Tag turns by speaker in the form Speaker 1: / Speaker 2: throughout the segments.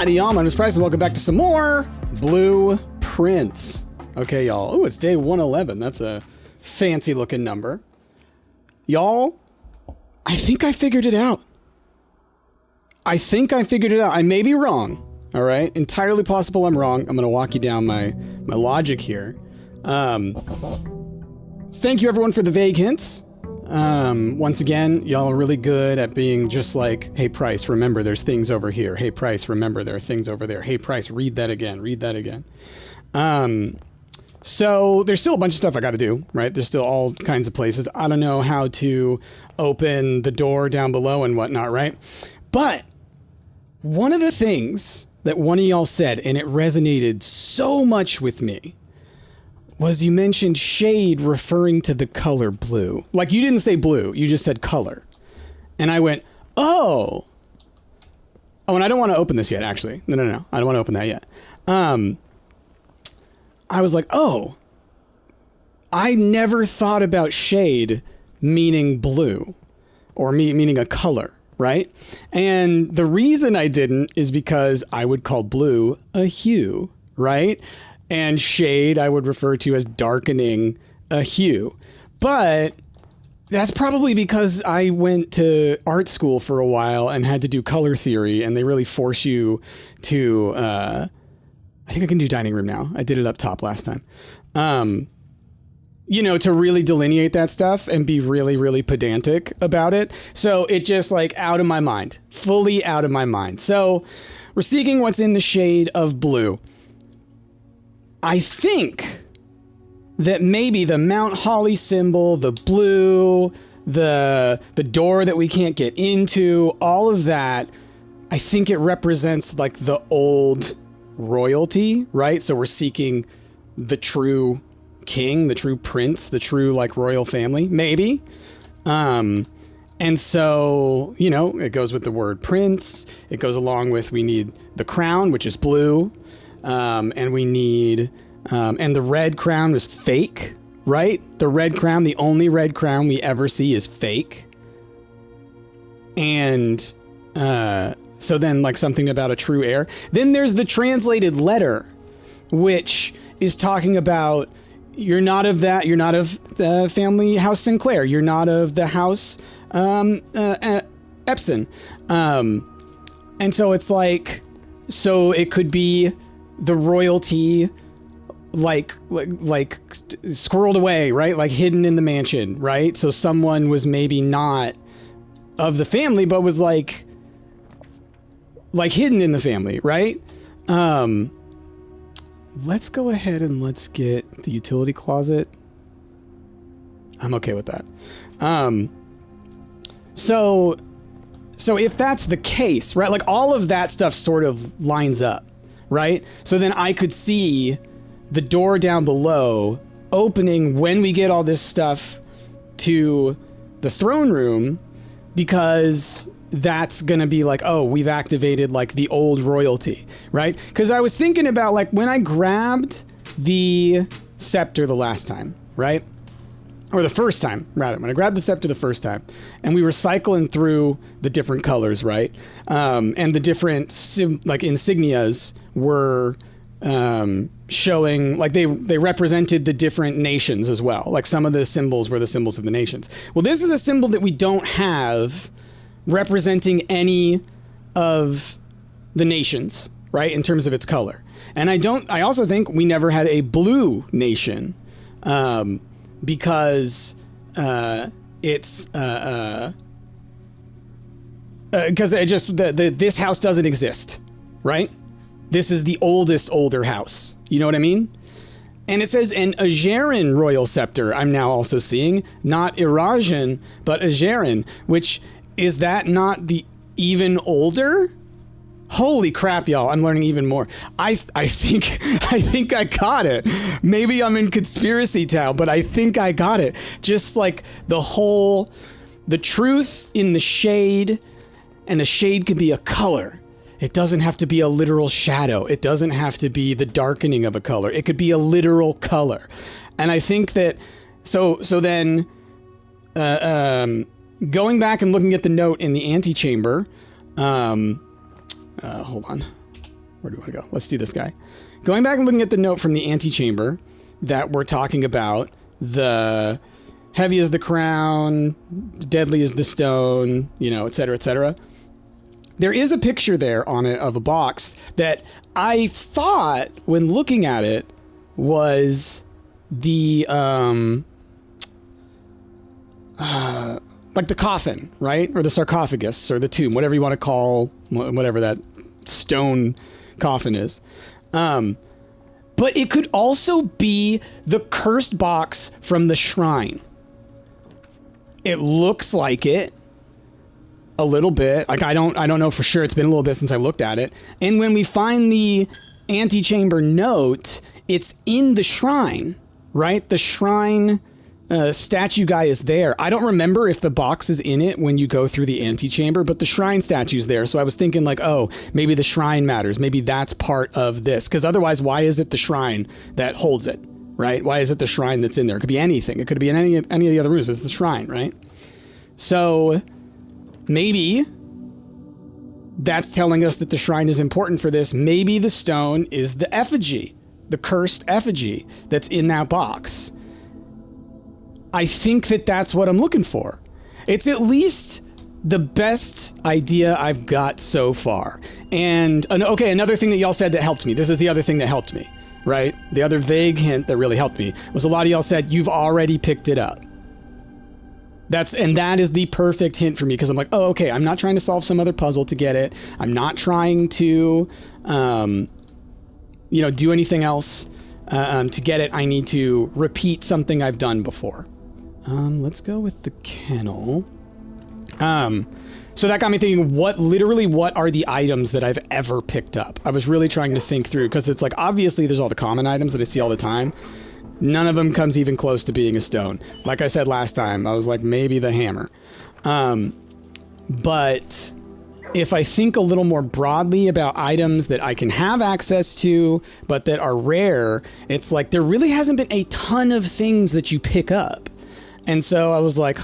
Speaker 1: Howdy, y'all. My name is Price, and welcome back to some more Blueprints. Okay, y'all. Oh, it's day 111. That's a fancy-looking number. Y'all, I think I figured it out. I may be wrong, all right? Entirely possible I'm wrong. I'm going to walk you down my logic here. Thank you, everyone, for the vague hints. Once again, y'all are really good at being just like, hey, Price, remember there's things over here. Hey, Price, remember there are things over there. Hey, Price, read that again. So there's still a bunch of stuff I got to do, right? There's still all kinds of places. I don't know how to open the door down below and whatnot, right? But one of the things that one of y'all said, and it resonated so much with me, was you mentioned shade referring to the color blue. Like, you didn't say blue, you just said color. And I went, oh. Oh, and I don't want to open this yet, actually. No. I don't want to open that yet. I was like, oh. I never thought about shade meaning blue or meaning a color, right? And the reason I didn't is because I would call blue a hue, right? And shade I would refer to as darkening a hue. But that's probably because I went to art school for a while and had to do color theory, and they really force you to, I think I can do dining room now. I did it up top last time. You know, to really delineate that stuff and be really, really pedantic about it. So it just like out of my mind, fully out of my mind. So we're seeking what's in the shade of blue. I think that maybe the Mount Holly symbol, the blue, the door that we can't get into, all of that, I think it represents like the old royalty, right? So we're seeking the true king, the true prince, the true like royal family, maybe. And so, you know, it goes with the word prince. It goes along with, we need the crown, which is blue. And we need, and the red crown was fake, right? The red crown, the only red crown we ever see is fake. And, so then like something about a true heir. Then there's the translated letter, which is talking about, you're not of the family House Sinclair. You're not of the House, Epson. And so it's like, so it could be the royalty, like squirreled away, right? Like hidden in the mansion, right? So someone was maybe not of the family, but was like hidden in the family, right? Let's go ahead and let's get the utility closet. I'm okay with that. So if that's the case, right? Like all of that stuff sort of lines up. Right? So then I could see the door down below opening when we get all this stuff to the throne room, because that's going to be like, oh, we've activated like the old royalty, right? Because I was thinking about like when I grabbed the scepter the last time, right? Or the first time, rather, when I grabbed the scepter the first time, and we were cycling through the different colors, right? And the different insignias were showing, like they represented the different nations as well. Like some of the symbols were the symbols of the nations. Well, this is a symbol that we don't have representing any of the nations, right? In terms of its color. And I also think we never had a blue nation. Because it's because it just this house doesn't exist, right? This is the older house. You know what I mean? And it says an Ajeran royal scepter. I'm now also seeing not Irajan, but Ajeran, which is that not the even older? Holy crap, y'all. I'm learning even more. I think I got it. Maybe I'm in conspiracy town, but I think I got it. Just like the truth in the shade, and the shade can be a color. It doesn't have to be a literal shadow. It doesn't have to be the darkening of a color. It could be a literal color. And I think that, so then, going back and looking at the note in the antechamber, hold on. Where do we want to go? Let's do this guy. Going back and looking at the note from the antechamber that we're talking about, the heavy is the crown, deadly is the stone, you know, et cetera, et cetera. There is a picture there on it of a box that I thought, when looking at it, was the like the coffin, right? Or the sarcophagus or the tomb, whatever you want to call whatever that stone coffin is. But it could also be the cursed box from the shrine. It looks like it a little bit. Like I don't know for sure. It's been a little bit since I looked at it. And when we find the antechamber note, it's in the shrine, right? The shrine statue guy is there. I don't remember if the box is in it when you go through the antechamber, but the shrine statue's there. So I was thinking like, oh, maybe the shrine matters. Maybe that's part of this. Because otherwise, why is it the shrine that holds it, right? Why is it the shrine that's in there? It could be anything. It could be in any of the other rooms, but it's the shrine, right? So maybe that's telling us that the shrine is important for this. Maybe the stone is the effigy, the cursed effigy that's in that box. I think that that's what I'm looking for. It's at least the best idea I've got so far. And okay, another thing that y'all said that helped me. This is the other thing that helped me, right? The other vague hint that really helped me was a lot of y'all said you've already picked it up. That is the perfect hint for me, because I'm like, oh, okay, I'm not trying to solve some other puzzle to get it. I'm not trying to, do anything else to get it. I need to repeat something I've done before. Let's go with the kennel. So that got me thinking, what are the items that I've ever picked up? I was really trying to think through, because it's like, obviously there's all the common items that I see all the time. None of them comes even close to being a stone. Like I said last time, I was like, maybe the hammer. But if I think a little more broadly about items that I can have access to, but that are rare, it's like there really hasn't been a ton of things that you pick up. And so I was like,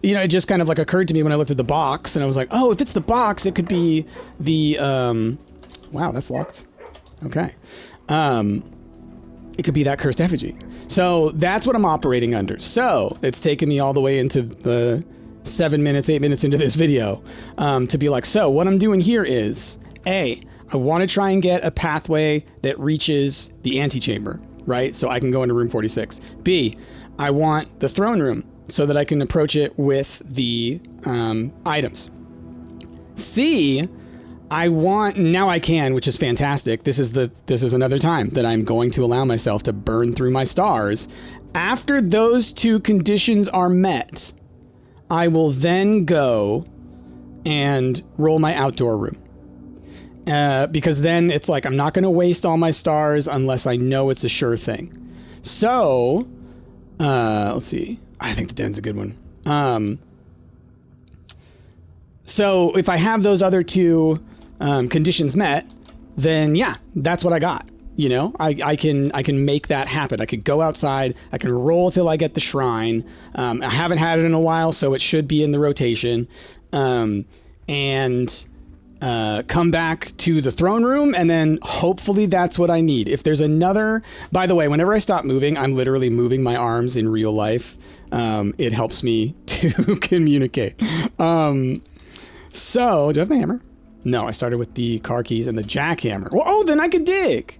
Speaker 1: it just kind of like occurred to me when I looked at the box, and I was like, oh, if it's the box, it could be the, wow, that's locked. Okay. It could be that cursed effigy. So that's what I'm operating under. So it's taken me all the way into the 8 minutes into this video, to be like, so what I'm doing here is, A, I want to try and get a pathway that reaches the antechamber, right? So I can go into room 46. B, I want the throne room so that I can approach it with the items. C, now I can, which is fantastic. This is another time that I'm going to allow myself to burn through my stars. After those two conditions are met, I will then go and roll my outdoor room. Because then it's like, I'm not going to waste all my stars unless I know it's a sure thing. So, let's see. I think the den's a good one. So if I have those other two conditions met, then yeah, that's what I got. I can make that happen. I could go outside. I can roll till I get the shrine. I haven't had it in a while, so it should be in the rotation. And come back to the throne room, and then hopefully that's what I need. If there's another, by the way, whenever I stop moving, I'm literally moving my arms in real life. It helps me to communicate. So do I have the hammer? No, I started with the car keys and the jackhammer. Well, oh, then I could dig.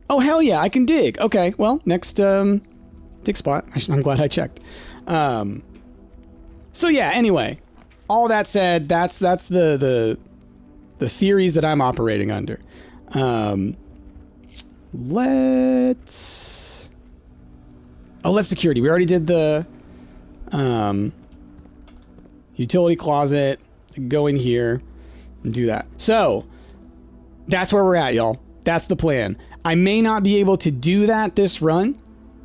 Speaker 1: Oh, hell yeah, I can dig. Okay, well, next dig spot. I'm glad I checked. So yeah, anyway, all that said, that's the theories that I'm operating under. Let's security. We already did the utility closet. Go in here and do that. So that's where we're at, y'all. That's the plan. I may not be able to do that this run.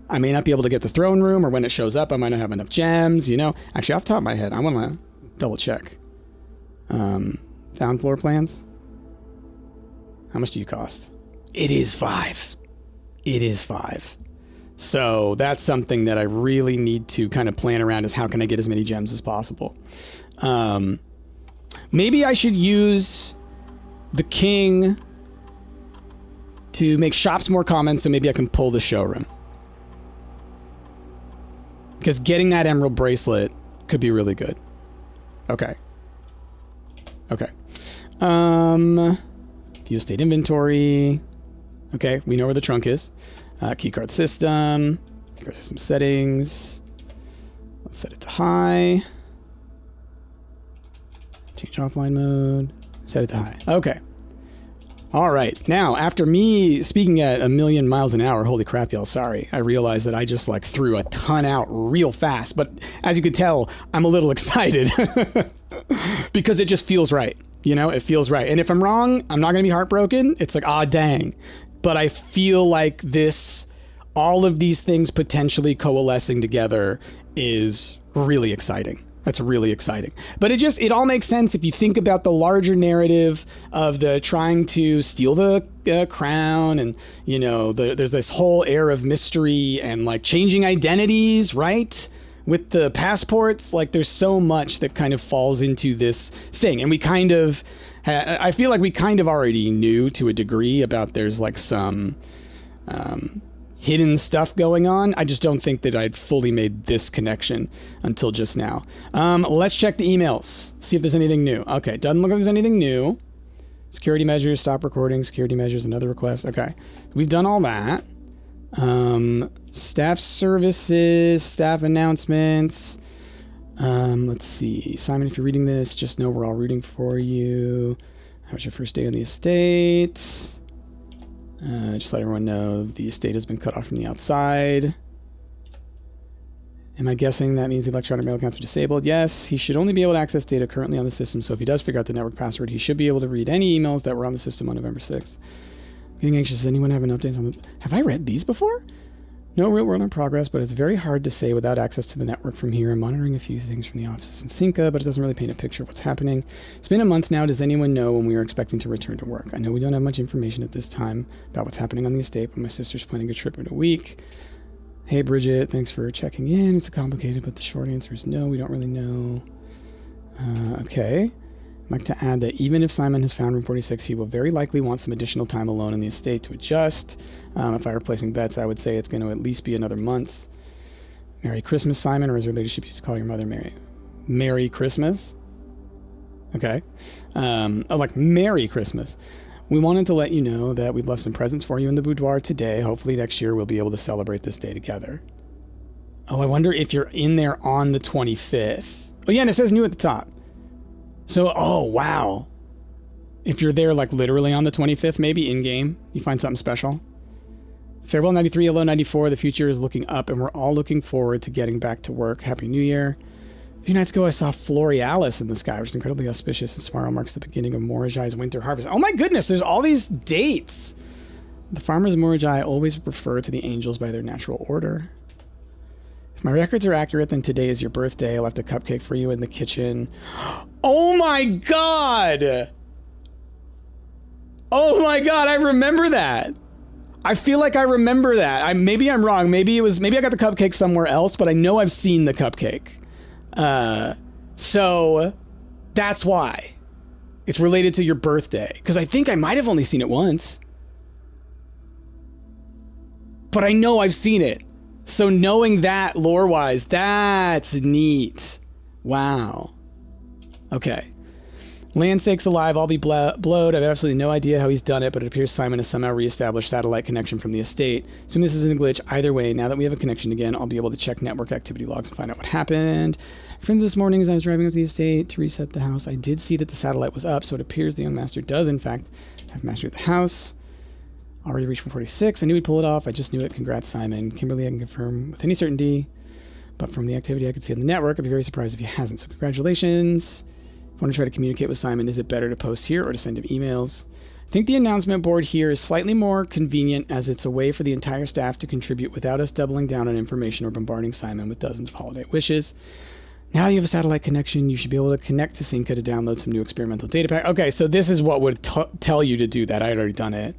Speaker 1: I may not be able to get the throne room, or when it shows up, I might not have enough gems, Actually, off the top of my head, I want to double check. Found floor plans? How much do you cost? It is 5. It is 5. So that's something that I really need to kind of plan around, is how can I get as many gems as possible? Maybe I should use the king to make shops more common, so maybe I can pull the showroom. Because getting that emerald bracelet could be really good. Okay. Okay. View estate inventory. Okay, we know where the trunk is. Keycard system. Keycard system settings. Let's set it to high. Change offline mode. Set it to high. Okay. All right. Now, after me speaking at 1,000,000 miles an hour, holy crap, y'all, sorry. I realized that I just like threw a ton out real fast. But as you could tell, I'm a little excited because it just feels right. You know, it feels right. And if I'm wrong, I'm not going to be heartbroken. It's like, ah, dang. But I feel like all of these things potentially coalescing together is really exciting. That's really exciting. But it all makes sense if you think about the larger narrative of the trying to steal the crown, and, you know, there's this whole air of mystery and like changing identities, right? With the passports, like there's so much that kind of falls into this thing. And we kind of, I feel like we kind of already knew to a degree about there's like some hidden stuff going on. I just don't think that I'd fully made this connection until just now. Let's check the emails, see if there's anything new. Okay, doesn't look like there's anything new. Security measures, stop recording, security measures, another request. Okay, we've done all that. Staff services, staff announcements. Let's see. Simon, if you're reading this, just know we're all rooting for you. How was your first day on the estate? Just let everyone know the estate has been cut off from the outside. Am I guessing that means the electronic mail accounts are disabled? Yes, he should only be able to access data currently on the system, so if he does figure out the network password, he should be able to read any emails that were on the system on November 6th. Getting anxious. Does anyone have an update on the... Have I read these before? No real world in progress, but it's very hard to say without access to the network from here. I'm monitoring a few things from the offices in Cinca, but it doesn't really paint a picture of what's happening. It's been a month now. Does anyone know when we are expecting to return to work? I know we don't have much information at this time about what's happening on the estate, but my sister's planning a trip in a week. Hey, Bridget, thanks for checking in. It's complicated, but the short answer is no, we don't really know. Okay. I'd like to add that even if Simon has found room 46, he will very likely want some additional time alone in the estate to adjust. If I were placing bets, I would say it's going to at least be another month. Merry Christmas, Simon, or as your ladyship used to call your mother, Merry Christmas? Okay. Like Merry Christmas. We wanted to let you know that we've left some presents for you in the boudoir today. Hopefully next year we'll be able to celebrate this day together. Oh, I wonder if you're in there on the 25th. Oh, yeah, and it says new at the top. So, oh, wow. If you're there, like, literally on the 25th, maybe, in-game, you find something special. Farewell 93, hello 94, the future is looking up, and we're all looking forward to getting back to work. Happy New Year. A few nights ago, I saw Florealis in the sky, which is incredibly auspicious, and tomorrow marks the beginning of Morajai's winter harvest. Oh my goodness, there's all these dates! The farmers of Morajai always refer to the angels by their natural order. If my records are accurate, then today is your birthday. I left a cupcake for you in the kitchen. Oh my god! Oh my god, I remember that. I feel like I remember that. Maybe I'm wrong. Maybe I got the cupcake somewhere else, but I know I've seen the cupcake. So that's why. It's related to your birthday. Because I think I might have only seen it once. But I know I've seen it. So knowing that lore-wise, that's neat. Wow. Okay. Land sakes alive, I'll be blowed. I have absolutely no idea how he's done it, but it appears Simon has somehow reestablished satellite connection from the estate. Assuming this isn't a glitch, either way, now that we have a connection again, I'll be able to check network activity logs and find out what happened. Friends, this morning as I was driving up to the estate to reset the house, I did see that the satellite was up, so it appears the young master does, in fact, have mastery of the house. Already reached 146. I knew he'd pull it off. I just knew it. Congrats, Simon. Kimberly, I can confirm with any certainty. But from the activity I could see on the network, I'd be very surprised if he hasn't. So congratulations. If you want to try to communicate with Simon, is it better to post here or to send him emails? I think the announcement board here is slightly more convenient as it's a way for the entire staff to contribute without us doubling down on information or bombarding Simon with dozens of holiday wishes. Now you have a satellite connection, you should be able to connect to Cinca to download some new experimental data pack. Okay, so this is what would tell you to do that. I had already done it.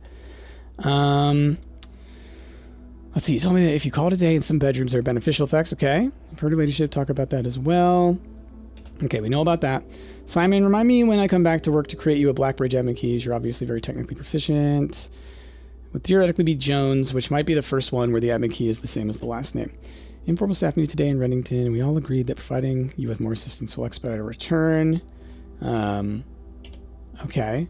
Speaker 1: Let's see. He told me that if you call it a day in some bedrooms, there are beneficial effects. Okay. I've heard your ladyship talk about that as well. Okay, we know about that. Simon, remind me when I come back to work to create you a Blackbridge admin keys. You're obviously very technically proficient. Would theoretically be Jones, which might be the first one where the admin key is the same as the last name. Informal staff meeting today in Reddington, and we all agreed that providing you with more assistance will expedite a return. Okay.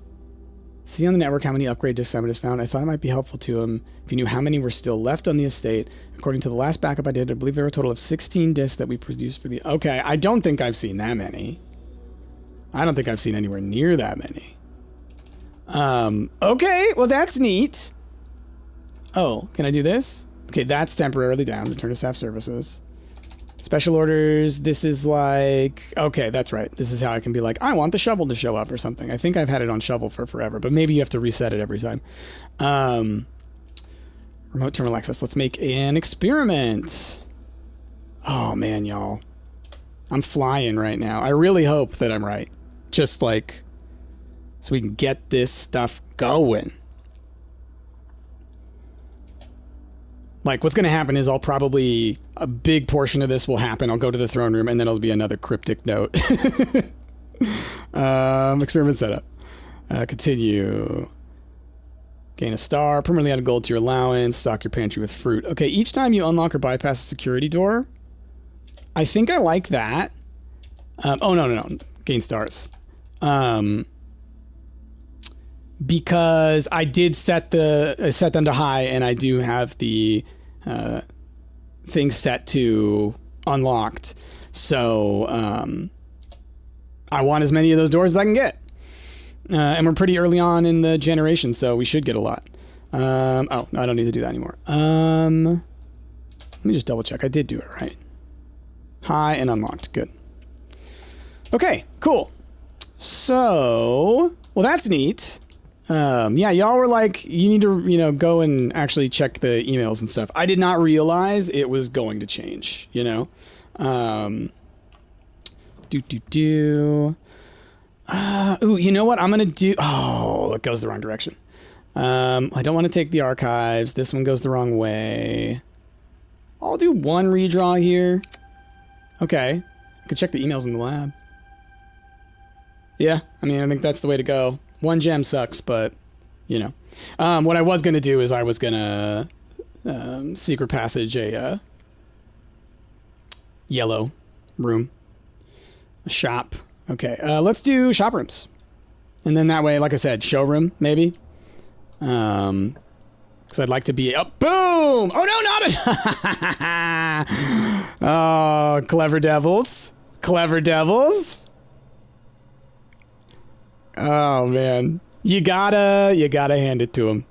Speaker 1: See on the network how many upgrade discs Simon has found. I thought it might be helpful to him if he knew how many were still left on the estate. According to the last backup I did, I believe there were a total of 16 discs that we produced for the... Okay, I don't think I've seen that many. I don't think I've seen anywhere near that many. Okay, well that's neat. Oh, can I do this? Okay, that's temporarily down. Return to staff services. Special orders, this is like... Okay, that's right. This is how I can be like, I want the shovel to show up or something. I think I've had it on shovel for forever, but maybe you have to reset it every time. Remote terminal access. Let's make an experiment. Oh, man, y'all. I'm flying right now. I really hope that I'm right. Just like... so we can get this stuff going. Like, what's going to happen is I'll probably... a big portion of this will happen. I'll go to the throne room, and then it'll be another cryptic note. Experiment setup. Continue. Gain a star. Permanently add gold to your allowance. Stock your pantry with fruit. Okay, each time you unlock or bypass a security door... I think I like that. Oh, no. Gain stars. Because I did set them to high, and I do have the thing set to unlocked. So I want as many of those doors as I can get. And we're pretty early on in the generation, so we should get a lot. Oh, no, I don't need to do that anymore. Let me just double check. I did do it right. High and unlocked. Good. Okay, cool. So, well, that's neat. Yeah, y'all were like, you need to, go and actually check the emails and stuff. I did not realize it was going to change, Ooh, you know what I'm going to do? Oh, it goes the wrong direction. I don't want to take the archives. This one goes the wrong way. I'll do one redraw here. Okay. I could check the emails in the lab. Yeah, I mean, I think that's the way to go. One gem sucks, but, what I was going to do is I was going to secret passage a yellow room. A shop. Okay, let's do shop rooms. And then that way, like I said, showroom, maybe. Because I'd like to be... Oh, boom! Oh, no, not it! Oh, clever devils. Clever devils. Oh, man. You gotta hand it to him.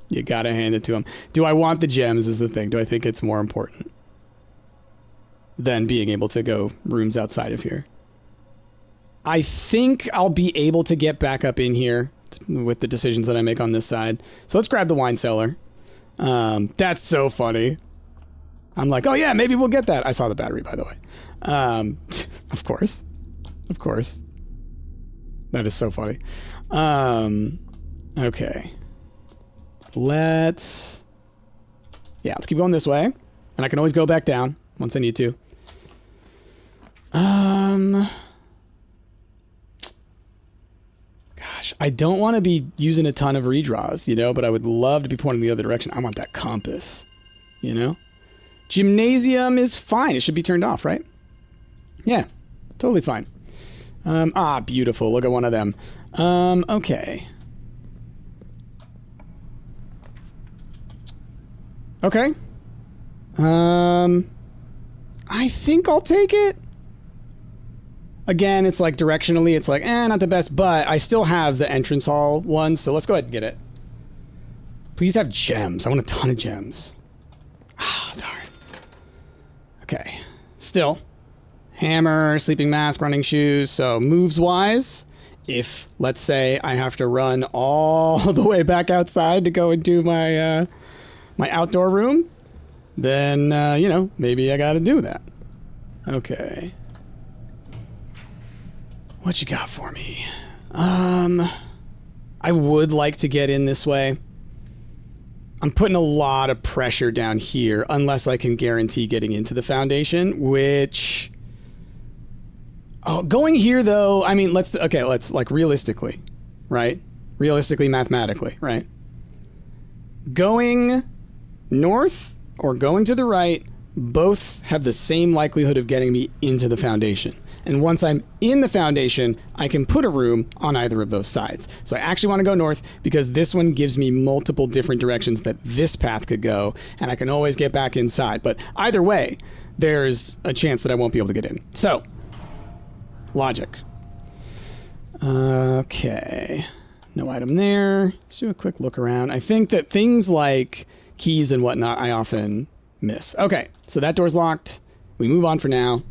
Speaker 1: You gotta hand it to him. Do I want the gems is the thing. Do I think it's more important than being able to go rooms outside of here? I think I'll be able to get back up in here with the decisions that I make on this side. So let's grab the wine cellar. That's so funny. I'm like, oh yeah, maybe we'll get that. I saw the battery, by the way. Of course. Of course. That is so funny. Okay. Let's keep going this way. And I can always go back down once I need to. Gosh, I don't want to be using a ton of redraws, but I would love to be pointing the other direction. I want that compass, Gymnasium is fine. It should be turned off, right? Yeah, totally fine. Beautiful. Look at one of them. Okay. Okay. I think I'll take it. Again, it's like directionally, it's like, not the best, but I still have the entrance hall one, so let's go ahead and get it. Please have gems. I want a ton of gems. Ah, darn. Okay. Still. Hammer, sleeping mask, running shoes. So moves-wise, if, let's say, I have to run all the way back outside to go and do my, my outdoor room, then, maybe I gotta do that. Okay. What you got for me? I would like to get in this way. I'm putting a lot of pressure down here unless I can guarantee getting into the foundation, which Oh, going here though, I mean, let's like realistically, right? Realistically, mathematically, right? Going north or going to the right, both have the same likelihood of getting me into the foundation. And once I'm in the foundation, I can put a room on either of those sides. So I actually want to go north because this one gives me multiple different directions that this path could go, and I can always get back inside. But either way, there's a chance that I won't be able to get in. So, logic. Okay. No item there. Let's do a quick look around. I think that things like keys and whatnot, I often miss. Okay, so that door's locked. We move on for now.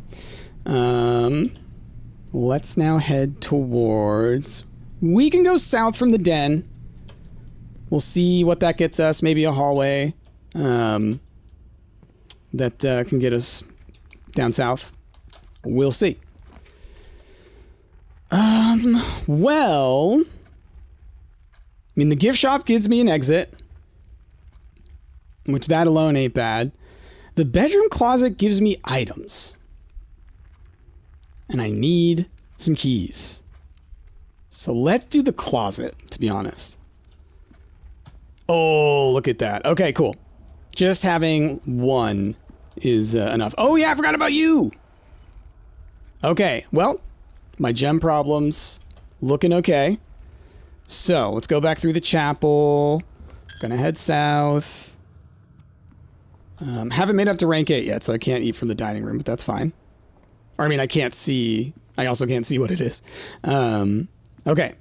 Speaker 1: Let's now head towards... We can go south from the den. We'll see what that gets us. Maybe a hallway that can get us down south. We'll see. Well... I mean, the gift shop gives me an exit, which that alone ain't bad. The bedroom closet gives me items. And I need some keys. So let's do the closet, to be honest. Oh, look at that. Okay, cool. Just having one is enough. Oh, yeah, I forgot about you. Okay, well, my gem problems looking okay. So, let's go back through the chapel. Gonna head south. Haven't made up to rank 8 yet, so I can't eat from the dining room, but that's fine. Or, I mean, I can't see. I also can't see what it is. Okay.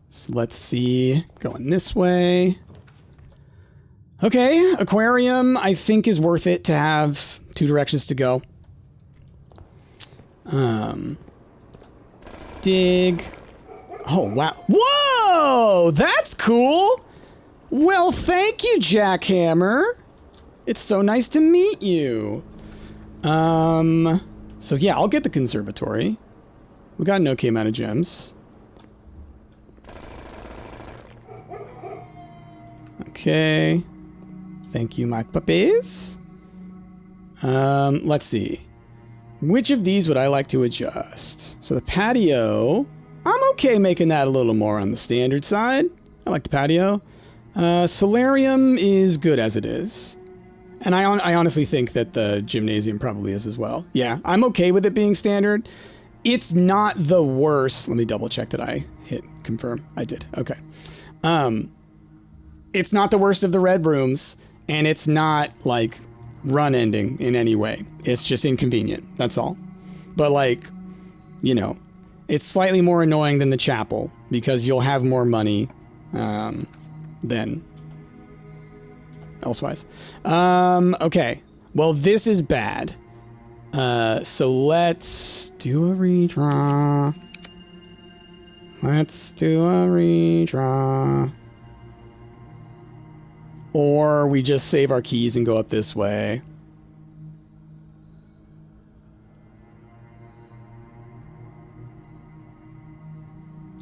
Speaker 1: So, let's see. Going this way. Okay, aquarium, I think is worth it to have 2 directions to go. Dig. Oh, wow. Whoa! That's cool! Well, thank you, Jackhammer. It's so nice to meet you. So yeah, I'll get the conservatory. We got an okay amount of gems. Okay. Thank you, my puppies. Let's see. Which of these would I like to adjust? So the patio... I'm okay making that a little more on the standard side. I like the patio. Solarium is good as it is. And I honestly think that the gymnasium probably is as well. Yeah, I'm okay with it being standard. It's not the worst. Let me double check that I hit confirm. I did. Okay. It's not the worst of the red rooms, and it's not like run ending in any way. It's just inconvenient. That's all. But like, you know, it's slightly more annoying than the chapel because you'll have more money than elsewise. Okay. Well, this is bad. So let's do a redraw. Let's do a redraw. Or we just save our keys and go up this way.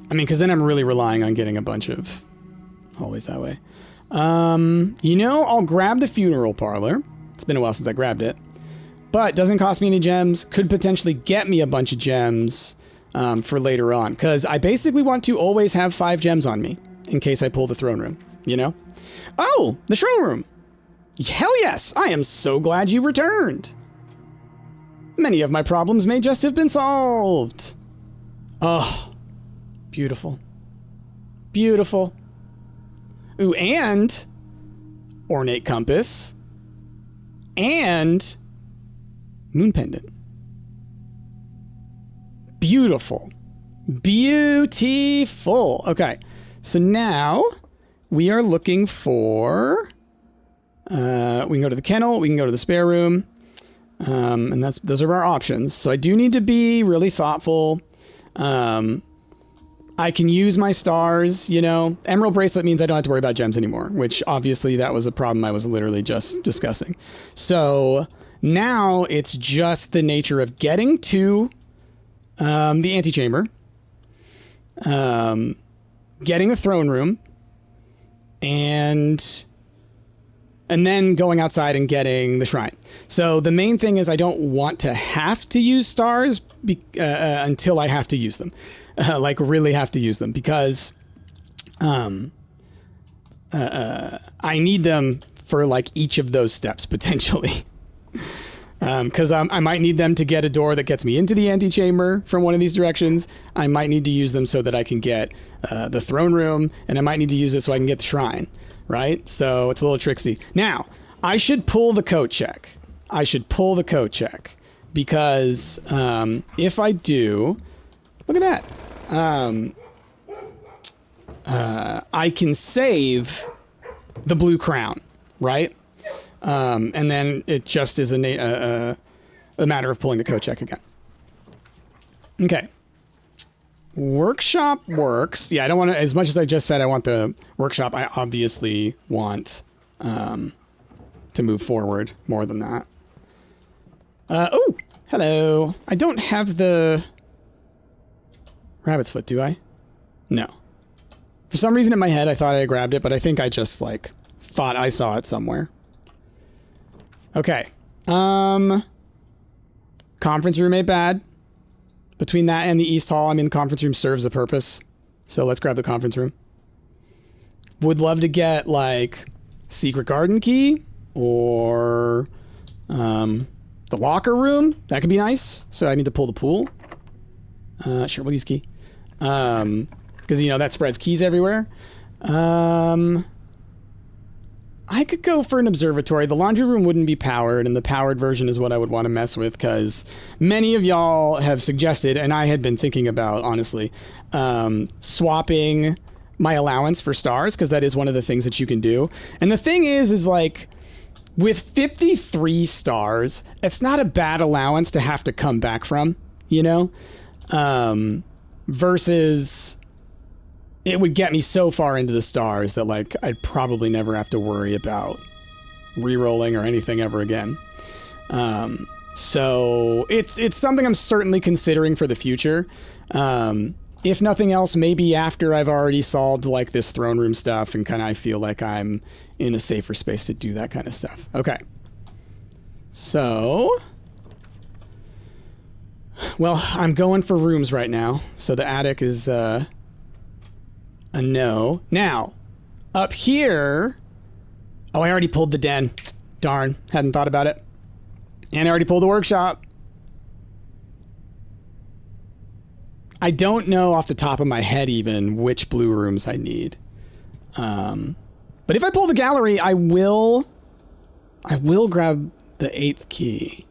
Speaker 1: I mean, because then I'm really relying on getting a bunch of hallways that way. You know, I'll grab the funeral parlor. It's been a while since I grabbed it. But doesn't cost me any gems. Could potentially get me a bunch of gems for later on. Because I basically want to always have 5 gems on me in case I pull the throne room, you know? Oh, the showroom. Hell yes, I am so glad you returned. Many of my problems may just have been solved. Oh. Beautiful. Beautiful. Ooh, and ornate compass and moon pendant. Beautiful. Beautiful. Okay. So now we are looking for, we can go to the kennel, we can go to the spare room. And those are our options. So I do need to be really thoughtful. I can use my stars, you know. Emerald bracelet means I don't have to worry about gems anymore, which obviously that was a problem I was literally just discussing. So now it's just the nature of getting to the antechamber, getting the throne room, and and then going outside and getting the shrine. So the main thing is I don't want to have to use stars until I have to use them. Like really have to use them because I need them for like each of those steps potentially. Because I might need them to get a door that gets me into the antechamber from one of these directions. I might need to use them so that I can get the throne room, and I might need to use it so I can get the shrine, right? So it's a little tricksy. Now, I should pull the coat check. Because if I do, look at that. I can save the blue crown, right? And then it just is a matter of pulling the code check again. Okay. Workshop works. Yeah, I don't want to, as much as I just said I want the workshop, I obviously want to move forward more than that. Oh, hello. I don't have the rabbit's foot, do I? No. For some reason in my head I thought I grabbed it, but I think I just like thought I saw it somewhere. Okay. Conference room ain't bad. Between that and the East Hall, I mean, the conference room serves a purpose. So let's grab the conference room. Would love to get, like, secret garden key or the locker room. That could be nice. So I need to pull the pool. Sure, we'll use key. Because, you know, that spreads keys everywhere. I could go for an observatory. The laundry room wouldn't be powered, and the powered version is what I would want to mess with, because many of y'all have suggested, and I had been thinking about, honestly, swapping my allowance for stars, because that is one of the things that you can do. And the thing is like, with 53 stars, it's not a bad allowance to have to come back from, you know? Versus... it would get me so far into the stars that, like, I'd probably never have to worry about re-rolling or anything ever again. So it's something I'm certainly considering for the future. If nothing else, maybe after I've already solved, like, this throne room stuff and kind of I feel like I'm in a safer space to do that kind of stuff. Okay. So... well, I'm going for rooms right now. So the attic is... a no. Now, up here... oh, I already pulled the den. Darn, hadn't thought about it. And I already pulled the workshop. I don't know off the top of my head even which blue rooms I need. But if I pull the gallery, I will grab the 8th key.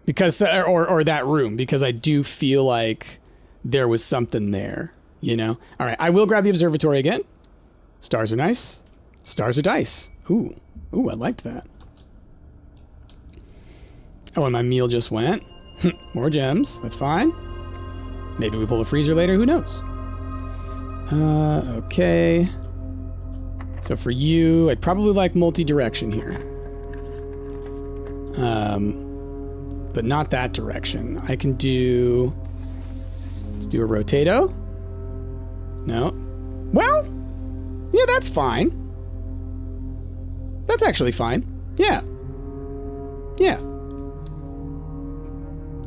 Speaker 1: Because, or that room, because I do feel like there was something there, you know? All right, I will grab the observatory again. Stars are nice. Stars are dice. Ooh, I liked that. Oh, and my meal just went. More gems, that's fine. Maybe we pull a freezer later, who knows? Okay. So for you, I'd probably like multi-direction here. But not that direction. I can do... let's do a rotato. No. Well, yeah, that's fine. That's actually fine. Yeah. Yeah.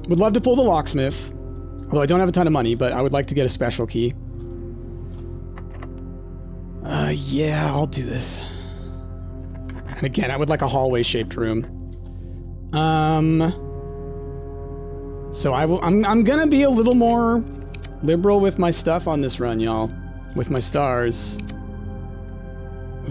Speaker 1: Would love to pull the locksmith. Although I don't have a ton of money, but I would like to get a special key. Yeah, I'll do this. And again, I would like a hallway-shaped room. So I'm gonna be a little more liberal with my stuff on this run, y'all. With my stars.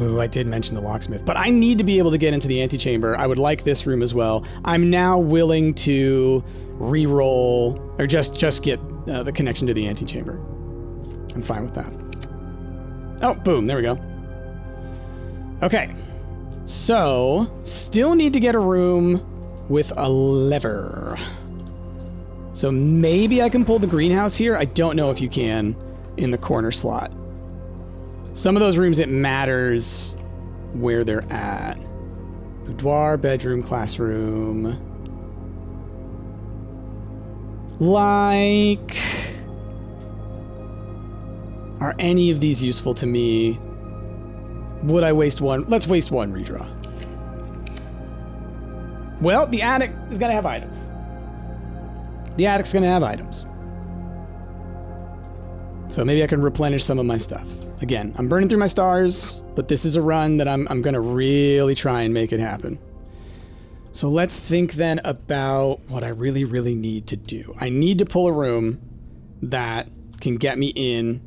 Speaker 1: Ooh, I did mention the locksmith. But I need to be able to get into the antechamber. I would like this room as well. I'm now willing to re-roll, or just get the connection to the antechamber. I'm fine with that. Oh, boom, there we go. Okay. So, still need to get a room with a lever. So maybe I can pull the greenhouse here. I don't know if you can in the corner slot. Some of those rooms, it matters where they're at. Boudoir, bedroom, classroom. Like... are any of these useful to me? Would I waste one? Let's waste one redraw. Well, the attic is going to have items. The attic's going to have items. So maybe I can replenish some of my stuff. Again, I'm burning through my stars, but this is a run that I'm going to really try and make it happen. So let's think then about what I really, really need to do. I need to pull a room that can get me in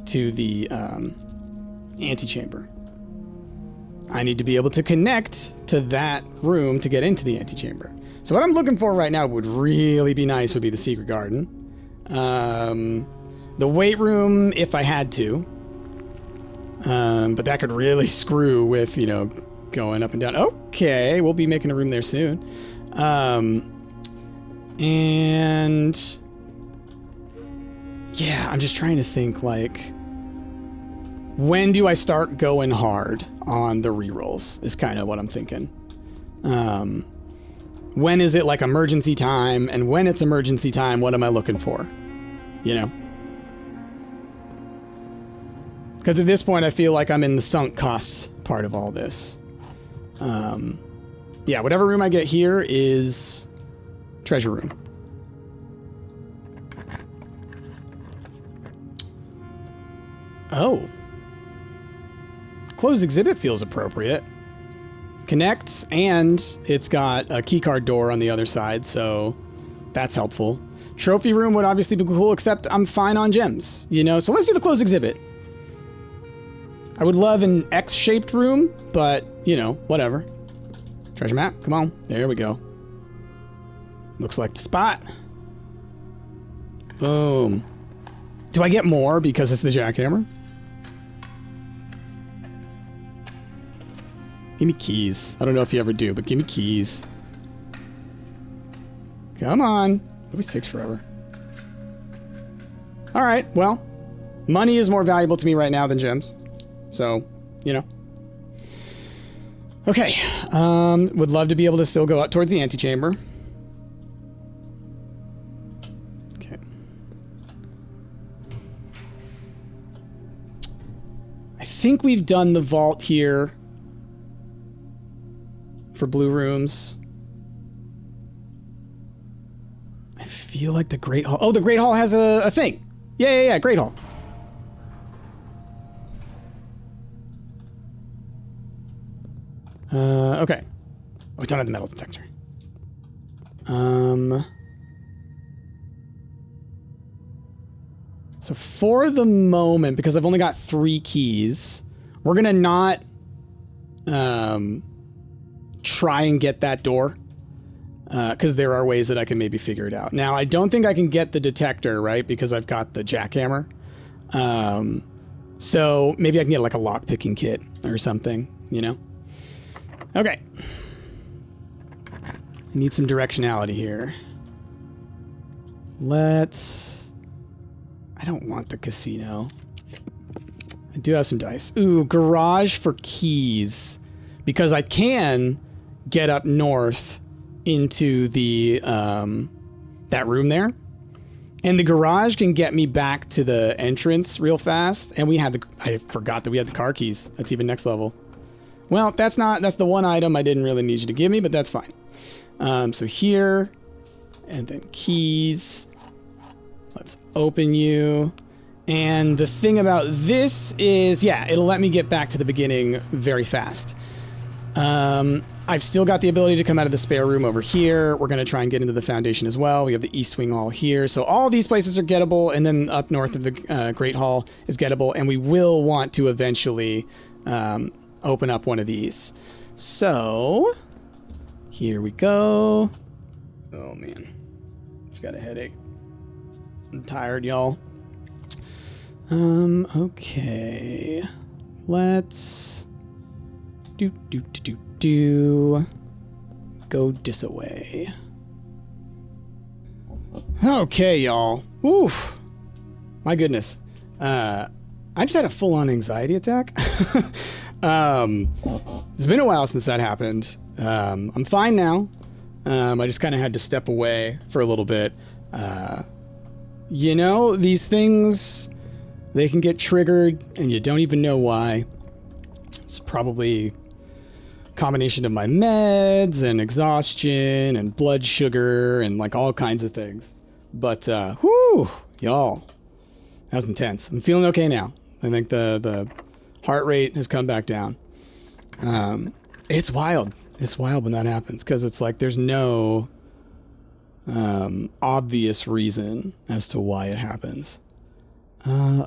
Speaker 1: to the antechamber. I need to be able to connect to that room to get into the antechamber. So what I'm looking for right now would really be nice would be the secret garden. The weight room if I had to. But that could really screw with, you know, going up and down. Okay, we'll be making a room there soon. And yeah, I'm just trying to think, like, when do I start going hard on the rerolls is kind of what I'm thinking. When is it like emergency time? And when it's emergency time, what am I looking for? You know? Because at this point, I feel like I'm in the sunk costs part of all this. Yeah, whatever room I get here is treasure room. Oh. Closed exhibit feels appropriate. Connects, and it's got a keycard door on the other side, so that's helpful. Trophy room would obviously be cool, except I'm fine on gems, you know? So let's do the closed exhibit. I would love an X-shaped room, but, you know, whatever. Treasure map, come on. There we go. Looks like the spot. Boom. Do I get more because it's the jackhammer? Give me keys. I don't know if you ever do, but give me keys. Come on. It always takes forever. All right, well, money is more valuable to me right now than gems. So, you know. Okay. Would love to be able to still go out towards the antechamber. Okay. I think we've done the vault here for blue rooms. I feel like the Great Hall... Oh, the Great Hall has a thing. Yeah, Great Hall. Okay. Oh, we don't have the metal detector. So for the moment, because I've only got 3 keys, we're gonna not try and get that door, because there are ways that I can maybe figure it out. Now, I don't think I can get the detector, right, because I've got the jackhammer. So maybe I can get like a lock-picking kit or something, you know? Okay. I need some directionality here. Let's... I don't want the casino. I do have some dice. Ooh, garage for keys. Because I can get up north into the, that room there. And the garage can get me back to the entrance real fast. And we had the... I forgot that we had the car keys. That's even next level. Well, that's the one item I didn't really need you to give me, but that's fine. So here, and then keys. Let's open you. And the thing about this is, yeah, it'll let me get back to the beginning very fast. I've still got the ability to come out of the spare room over here. We're going to try and get into the foundation as well. We have the East Wing Hall here. So all these places are gettable, and then up north of the Great Hall is gettable, and we will want to eventually... open up one of these. So, here we go. Oh man, just got a headache. I'm tired, y'all. Okay. Let's go this away. Okay, y'all. Oof. My goodness. I just had a full-on anxiety attack. It's been a while since that happened. I'm fine now. I just kind of had to step away for a little bit. You know, these things They can get triggered and you don't even know why. It's probably a combination of my meds and exhaustion and blood sugar and like all kinds of things. But, whoo, y'all, that was intense. I'm feeling okay now. I think the heart rate has come back down. It's wild. It's wild when that happens because it's like there's no obvious reason as to why it happens. I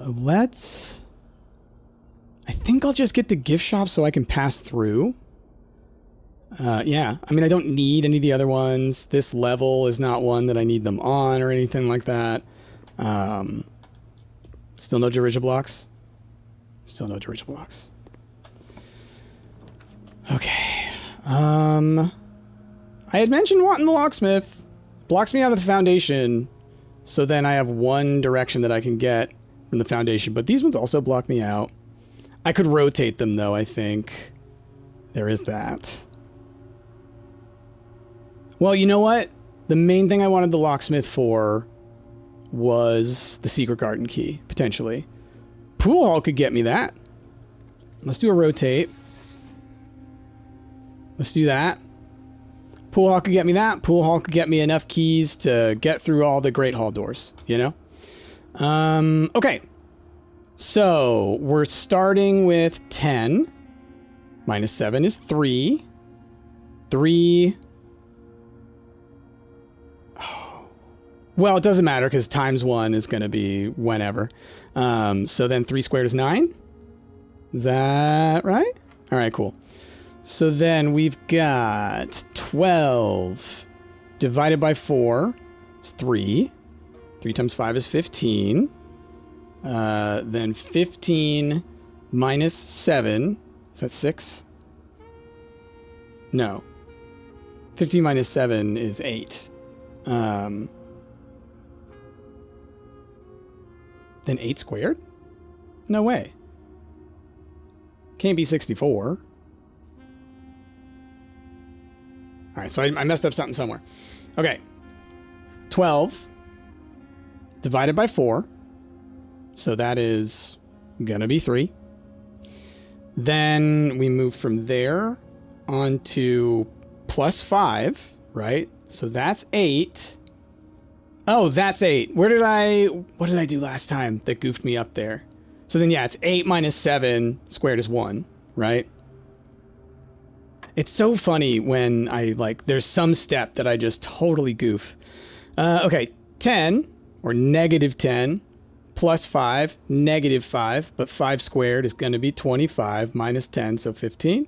Speaker 1: think I'll just get the gift shop so I can pass through. Yeah, I mean, I don't need any of the other ones. This level is not one that I need them on or anything like that. Still no dirigible blocks. Still no dirigible blocks. Okay. I had mentioned wanting the locksmith. Blocks me out of the foundation. So then I have one direction that I can get from the foundation. But these ones also block me out. I could rotate them though, I think. There is that. Well, you know what? The main thing I wanted the locksmith for was the secret garden key, potentially. Pool hall could get me that. Let's do a rotate. Let's do that. Pool hall could get me that. Pool hall could get me enough keys to get through all the great hall doors, you know? Okay. So we're starting with 10. Minus 7 is 3. 3. Oh. Well, it doesn't matter because times 1 is going to be whenever. So then 3 squared is 9. Is that right? All right, cool. So then we've got 12 divided by 4 is 3. 3 times 5 is 15. Then 15 minus 7. Is that 6? No. 15 minus 7 is 8. Then 8 squared? No way. Can't be 64. All right, so I messed up something somewhere. Okay. 12 divided by 4. So that is going to be 3. Then we move from there on to plus 5, right? So that's 8. Oh, that's 8. What did I do last time that goofed me up there? So then, yeah, it's 8 minus 7 squared is 1, right? It's so funny when there's some step that I just totally goof. Okay, 10 or negative 10 plus 5, negative 5, but 5 squared is going to be 25 minus 10, so 15.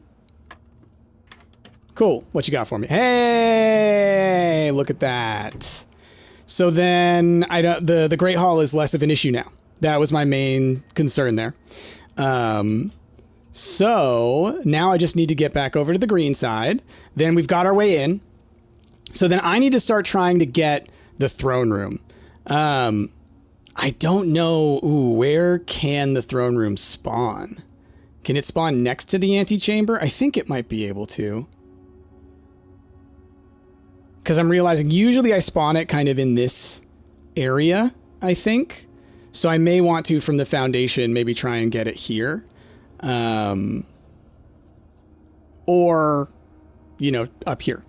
Speaker 1: Cool. What you got for me? Hey, look at that. So then the Great Hall is less of an issue now. That was my main concern there. So now I just need to get back over to the green side. Then we've got our way in. So then I need to start trying to get the throne room. I don't know. Ooh, where can the throne room spawn? Can it spawn next to the antechamber? I think it might be able to. Because I'm realizing usually I spawn it kind of in this area, I think. So I may want to, from the foundation, maybe try and get it here. Or, you know, up here.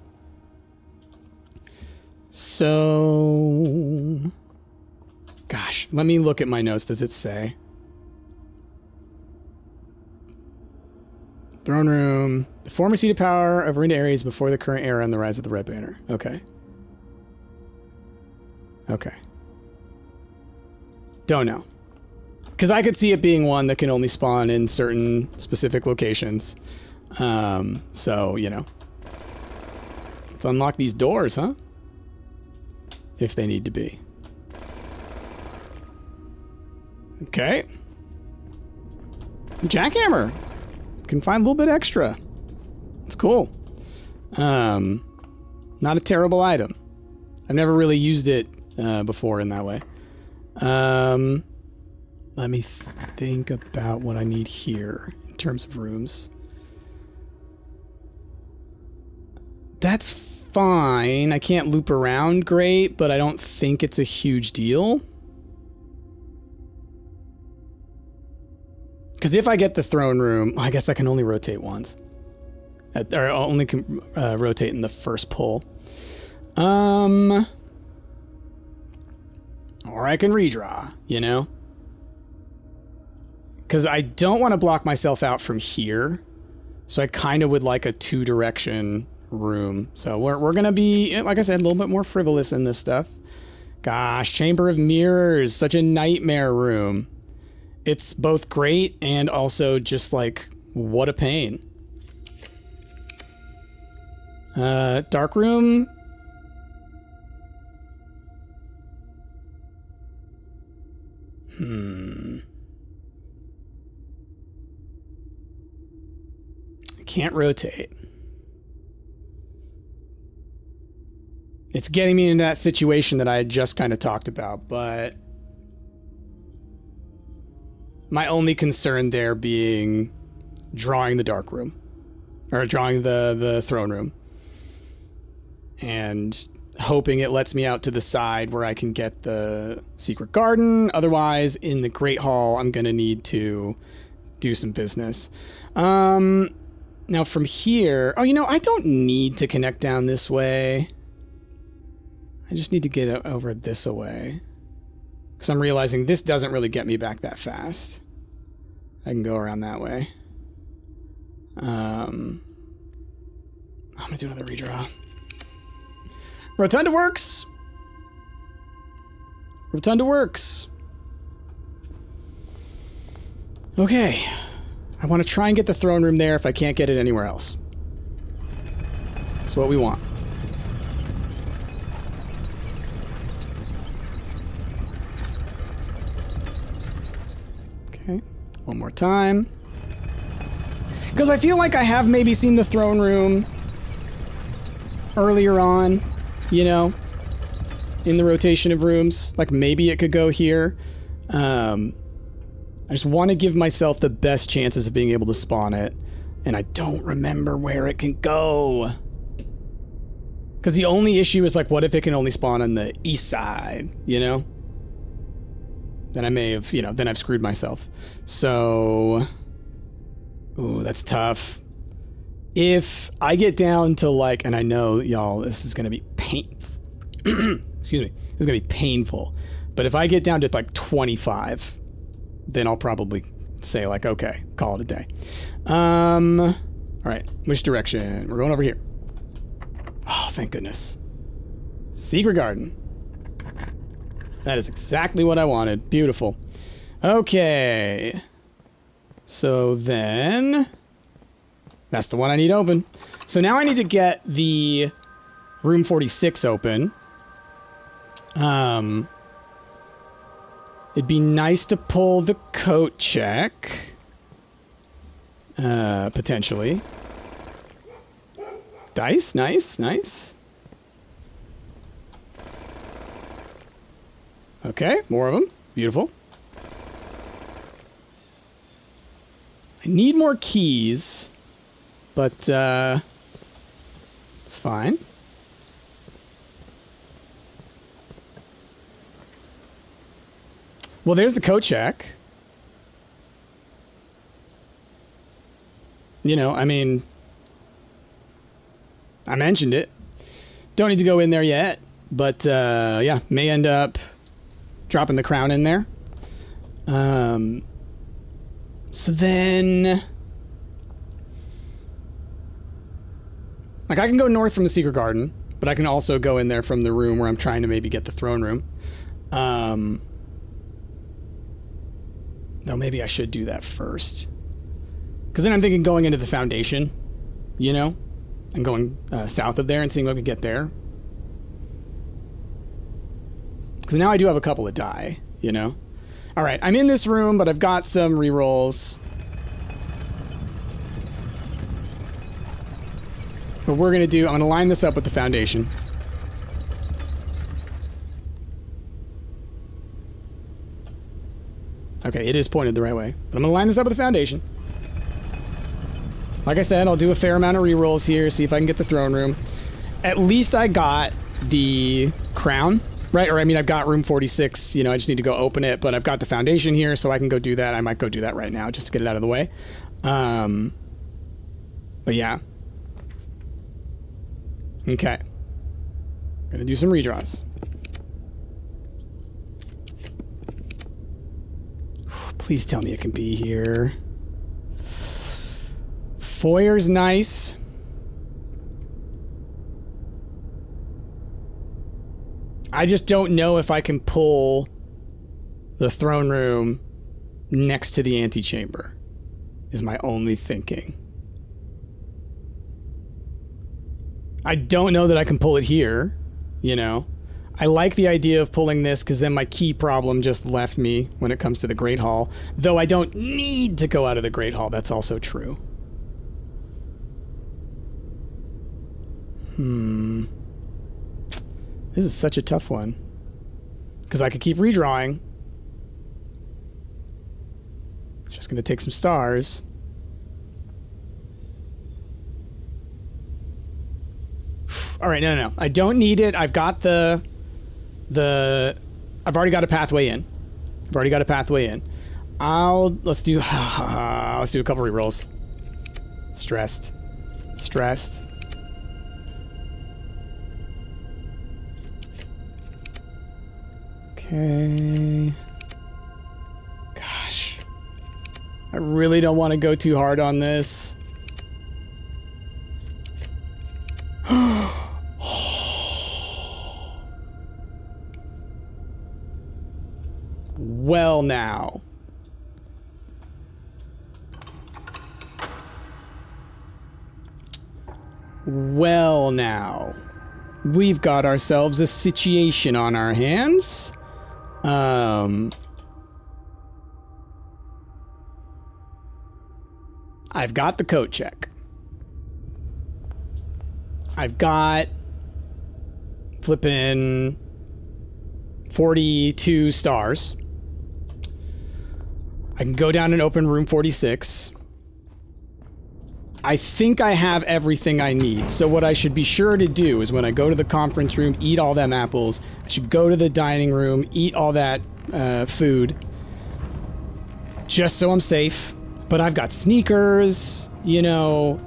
Speaker 1: So, gosh, let me look at my notes. Does it say? Throne room. The former seat of power of Rinda Ares before the current era and the rise of the Red Banner. Okay. Okay. Don't know. Because I could see it being one that can only spawn in certain specific locations. So, you know. Let's unlock these doors, huh? If they need to be. Okay. Jackhammer. Can find a little bit extra. It's cool. Not a terrible item. I've never really used it before in that way. Let me think about what I need here in terms of rooms. That's fine. I can't loop around great, but I don't think it's a huge deal. Because if I get the throne room, I guess I can only rotate once. Or only can rotate in the first pull. Or I can redraw, you know? Because I don't want to block myself out from here. So I kind of would like a 2-direction room. So we're going to be, like I said, a little bit more frivolous in this stuff. Gosh, Chamber of Mirrors, such a nightmare room. It's both great and also just like, what a pain. Dark room. I can't rotate. It's getting me into that situation that I had just kind of talked about, but my only concern there being drawing the dark room, or drawing the throne room, and hoping it lets me out to the side where I can get the secret garden. Otherwise, in the Great Hall, I'm going to need to do some business. Now from here, oh, you know, I don't need to connect down this way. I just need to get over this way. Because I'm realizing this doesn't really get me back that fast. I can go around that way. I'm going to do another redraw. Rotunda works! Rotunda works. Okay. I want to try and get the throne room there if I can't get it anywhere else. That's what we want. Okay. One more time. Because I feel like I have maybe seen the throne room earlier on, you know, in the rotation of rooms. Like maybe it could go here. I just want to give myself the best chances of being able to spawn it. And I don't remember where it can go. Because the only issue is like, what if it can only spawn on the east side, you know? Then I may have, you know, then I've screwed myself. So, ooh, that's tough. If I get down to like, and I know, y'all, this is going to be excuse me, this is going to be painful. But if I get down to like 25, then I'll probably say like, okay, call it a day. All right, which direction? We're going over here. Oh, thank goodness. Secret garden. That is exactly what I wanted. Beautiful. Okay. So then, that's the one I need open. So now I need to get the room 46 open. It'd be nice to pull the coat check. Potentially. Dice, nice, nice. Okay, more of them. Beautiful. I need more keys, but it's fine. Well, there's the coat check. You know, I mean, I mentioned it. Don't need to go in there yet, but yeah, may end up dropping the crown in there. So then, like, I can go north from the secret garden, but I can also go in there from the room where I'm trying to maybe get the throne room. Though maybe I should do that first. Because then I'm thinking going into the foundation, you know, and going south of there and seeing what we get there. Because now I do have a couple of die, you know. All right, I'm in this room, but I've got some rerolls. What we're going to do, I'm going to line this up with the foundation. Okay, it is pointed the right way. But I'm going to line this up with the foundation. Like I said, I'll do a fair amount of rerolls here, see if I can get the throne room. At least I got the crown Right, or I mean, I've got room 46, you know, I just need to go open it, but I've got the foundation here, so I can go do that. I might go do that right now just to get it out of the way. But yeah. Okay. Gonna do some redraws. Please tell me it can be here. Foyer's nice. I just don't know if I can pull the throne room next to the antechamber, is my only thinking. I don't know that I can pull it here, you know. I like the idea of pulling this because then my key problem just left me when it comes to the Great Hall. Though I don't need to go out of the Great Hall, that's also true. This is such a tough one. Because I could keep redrawing. It's just going to take some stars. All right, no. I don't need it. I've got I've already got a pathway in. Let's do a couple rerolls. Stressed. Okay. Gosh. I really don't want to go too hard on this. Well now. We've got ourselves a situation on our hands. I've got the coat check. I've got flipping 42 stars. I can go down and open room 46. I think I have everything I need. So what I should be sure to do is when I go to the conference room, eat all them apples. I should go to the dining room, eat all that food. Just so I'm safe. But I've got sneakers, you know.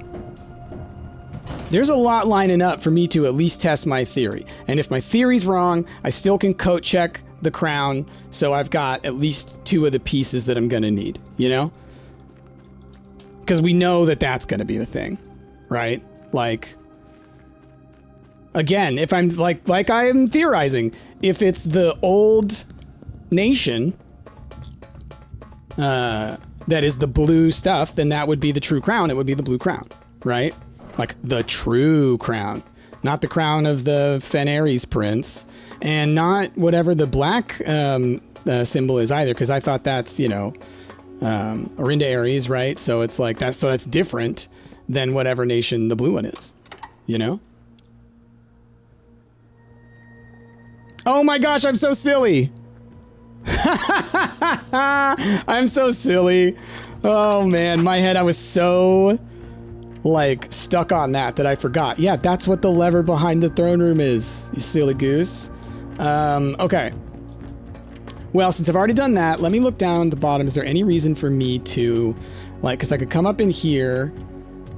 Speaker 1: There's a lot lining up for me to at least test my theory. And if my theory's wrong, I still can coat check the crown. So I've got at least 2 of the pieces that I'm going to need, you know? Because we know that that's going to be the thing, right? Like, again, if I'm like I'm theorizing, if it's the old nation that is the blue stuff, then that would be the true crown. It would be the blue crown, right? Like the true crown, not the crown of the Fenares prince, and not whatever the black symbol is either, because I thought that's, you know, Orinda Aries, right? So it's like that's different than whatever nation the blue one is, you know? Oh my gosh, I'm so silly. I'm so silly. Oh man, my head, I was so like stuck on that I forgot. Yeah, that's what the lever behind the throne room is, you silly goose. Okay. Well, since I've already done that, let me look down the bottom. Is there any reason for me to, like, because I could come up in here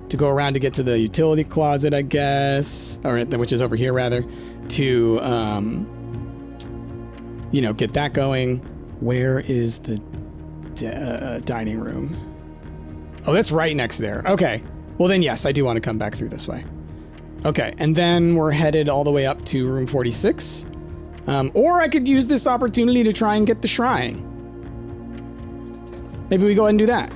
Speaker 1: to go around to get to the utility closet, I guess, or which is over here rather, to, you know, get that going. Where is the dining room? Oh, that's right next there. Okay. Well, then, yes, I do want to come back through this way. Okay, and then we're headed all the way up to room 46. Or I could use this opportunity to try and get the shrine. Maybe we go ahead and do that.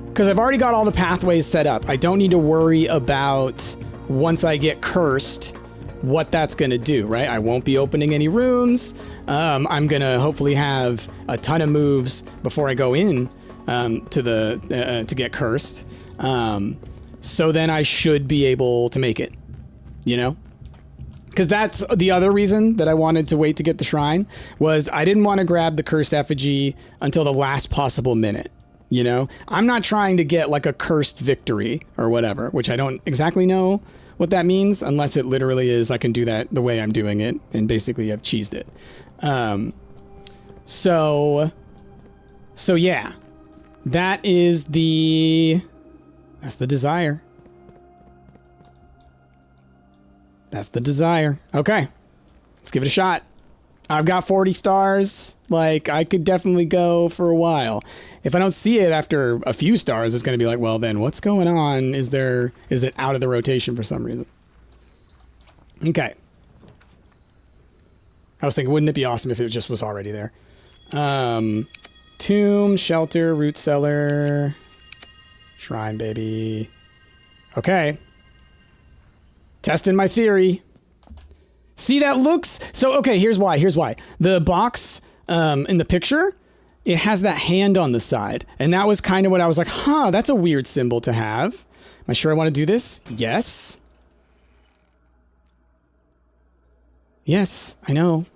Speaker 1: Because I've already got all the pathways set up. I don't need to worry about, once I get cursed, what that's going to do, right? I won't be opening any rooms. I'm going to hopefully have a ton of moves before I go in to get cursed. So then I should be able to make it, you know? Because that's the other reason that I wanted to wait to get the shrine, was I didn't want to grab the cursed effigy until the last possible minute, you know? I'm not trying to get like a cursed victory or whatever, which I don't exactly know what that means, unless it literally is I can do that the way I'm doing it, and basically I've cheesed it. So yeah, that's the desire. That's the desire. Okay, let's give it a shot. I've got 40 stars. Like, I could definitely go for a while. If I don't see it after a few stars, it's going to be like, well, then what's going on? Is it out of the rotation for some reason? Okay. I was thinking, wouldn't it be awesome if it just was already there? Tomb, shelter, root cellar, shrine, baby. Okay. Testing my theory. See, that looks... So, okay, here's why. The box in the picture, it has that hand on the side. And that was kind of what I was like, huh, that's a weird symbol to have. Am I sure I want to do this? Yes. Yes, I know.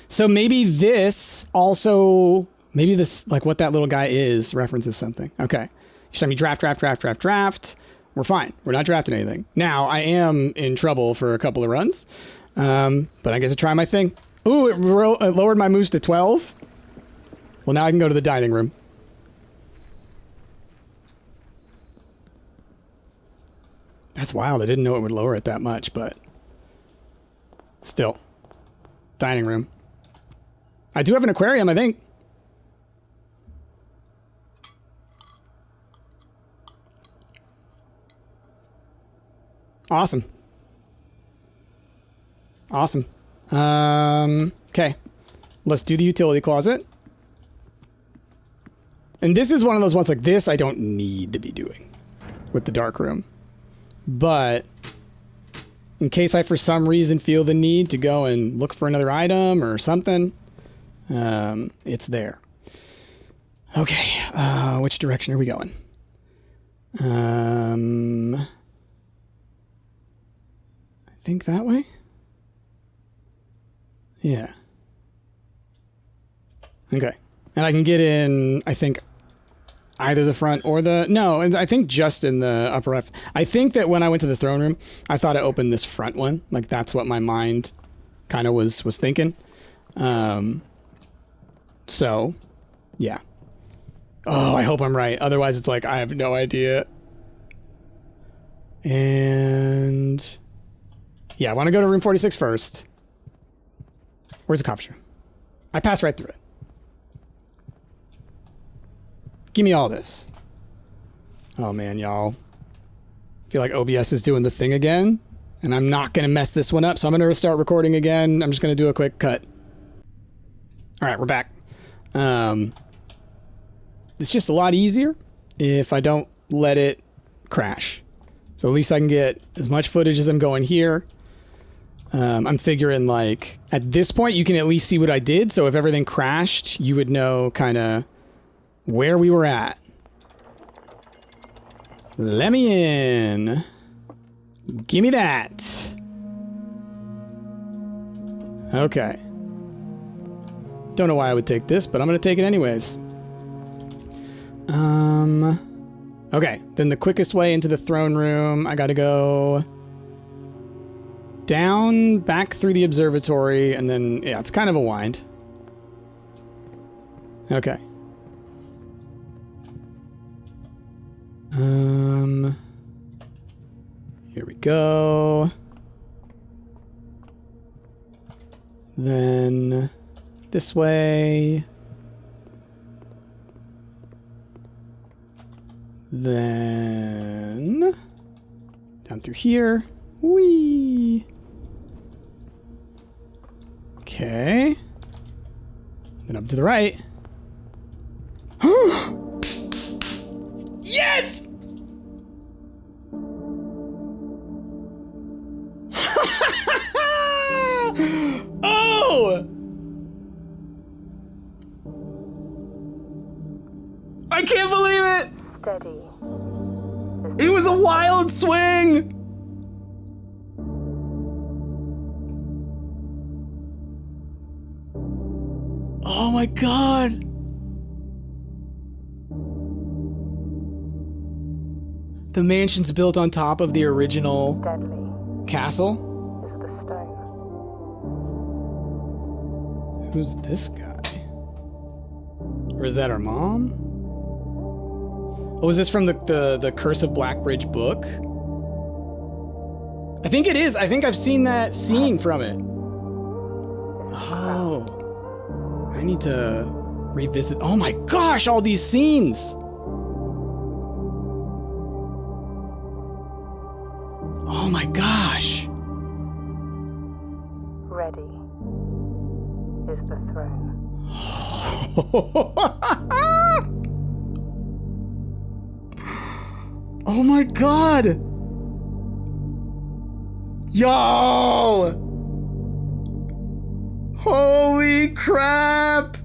Speaker 1: So maybe this also... Maybe this, like what that little guy is, references something. Okay. You should have me draft. We're fine. We're not drafting anything. Now, I am in trouble for a couple of runs, but I guess I try my thing. Ooh, it lowered my moves to 12. Well, now I can go to the dining room. That's wild. I didn't know it would lower it that much, but still. Dining room. I do have an aquarium, I think. Awesome. Okay. Let's do the utility closet. And this is one of those ones like this I don't need to be doing with the dark room. But in case I for some reason feel the need to go and look for another item or something, it's there. Okay. Which direction are we going? I think that way? Yeah. Okay. And I can get in, I think, either the front or the... No, I think just in the upper left. I think that when I went to the throne room, I thought I opened this front one. Like, that's what my mind kind of was thinking. So, yeah. Oh, I hope I'm right. Otherwise, it's like, I have no idea. And... Yeah, I want to go to room 46 first. Where's the conference room? I passed right through it. Give me all this. Oh, man, y'all. I feel like OBS is doing the thing again, and I'm not going to mess this one up, so I'm going to start recording again. I'm just going to do a quick cut. All right, we're back. It's just a lot easier if I don't let it crash. So at least I can get as much footage as I'm going here. I'm figuring, like, at this point, you can at least see what I did. So if everything crashed, you would know kind of where we were at. Let me in. Give me that. Okay. Don't know why I would take this, but I'm going to take it anyways. Okay, then the quickest way into the throne room, I got to go down, back through the observatory, and then, yeah, it's kind of a wind. Okay. Here we go. Then this way. Then down through here. Whee! Okay. Then up to the right. Yes! Oh! I can't believe it!
Speaker 2: Steady.
Speaker 1: It was a wild swing! Oh my god! The mansion's built on top of the original
Speaker 2: Deadly
Speaker 1: castle?
Speaker 2: is the stone.
Speaker 1: Who's this guy? Or is that her mom? Oh, is this from the Curse of Blackbridge book? I think it is. I think I've seen that scene from it. Oh. I need to revisit. Oh my gosh, all these scenes. Oh my gosh.
Speaker 2: Ready is the throne.
Speaker 1: Oh my god. Yo! Holy crap!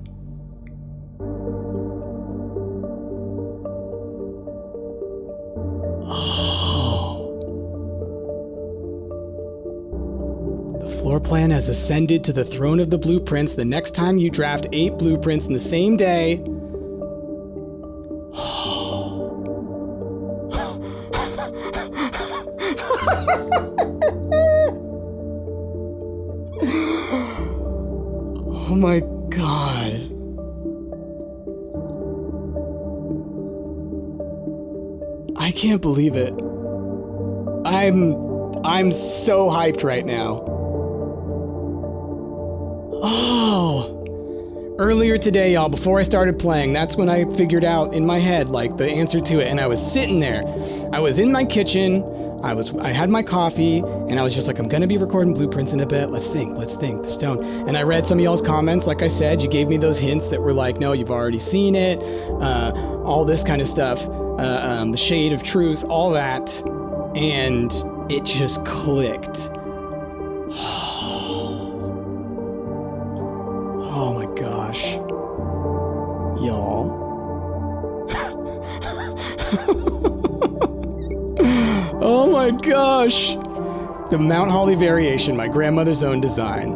Speaker 1: The floor plan has ascended to the throne of the blueprints. The next time you draft 8 blueprints in the same day. Oh my god. I can't believe it. I'm so hyped right now. Oh. Earlier today, y'all, before I started playing, that's when I figured out in my head, like, the answer to it. And I was sitting there. I was in my kitchen. I had my coffee, and I was just like, I'm gonna be recording blueprints in a bit. Let's think, the stone. And I read some of y'all's comments. Like I said, you gave me those hints that were like, no, you've already seen it. All this kind of stuff. The shade of truth, all that. And it just clicked. Oh my gosh. Y'all. Oh my gosh. The Mount Holly variation, my grandmother's own design.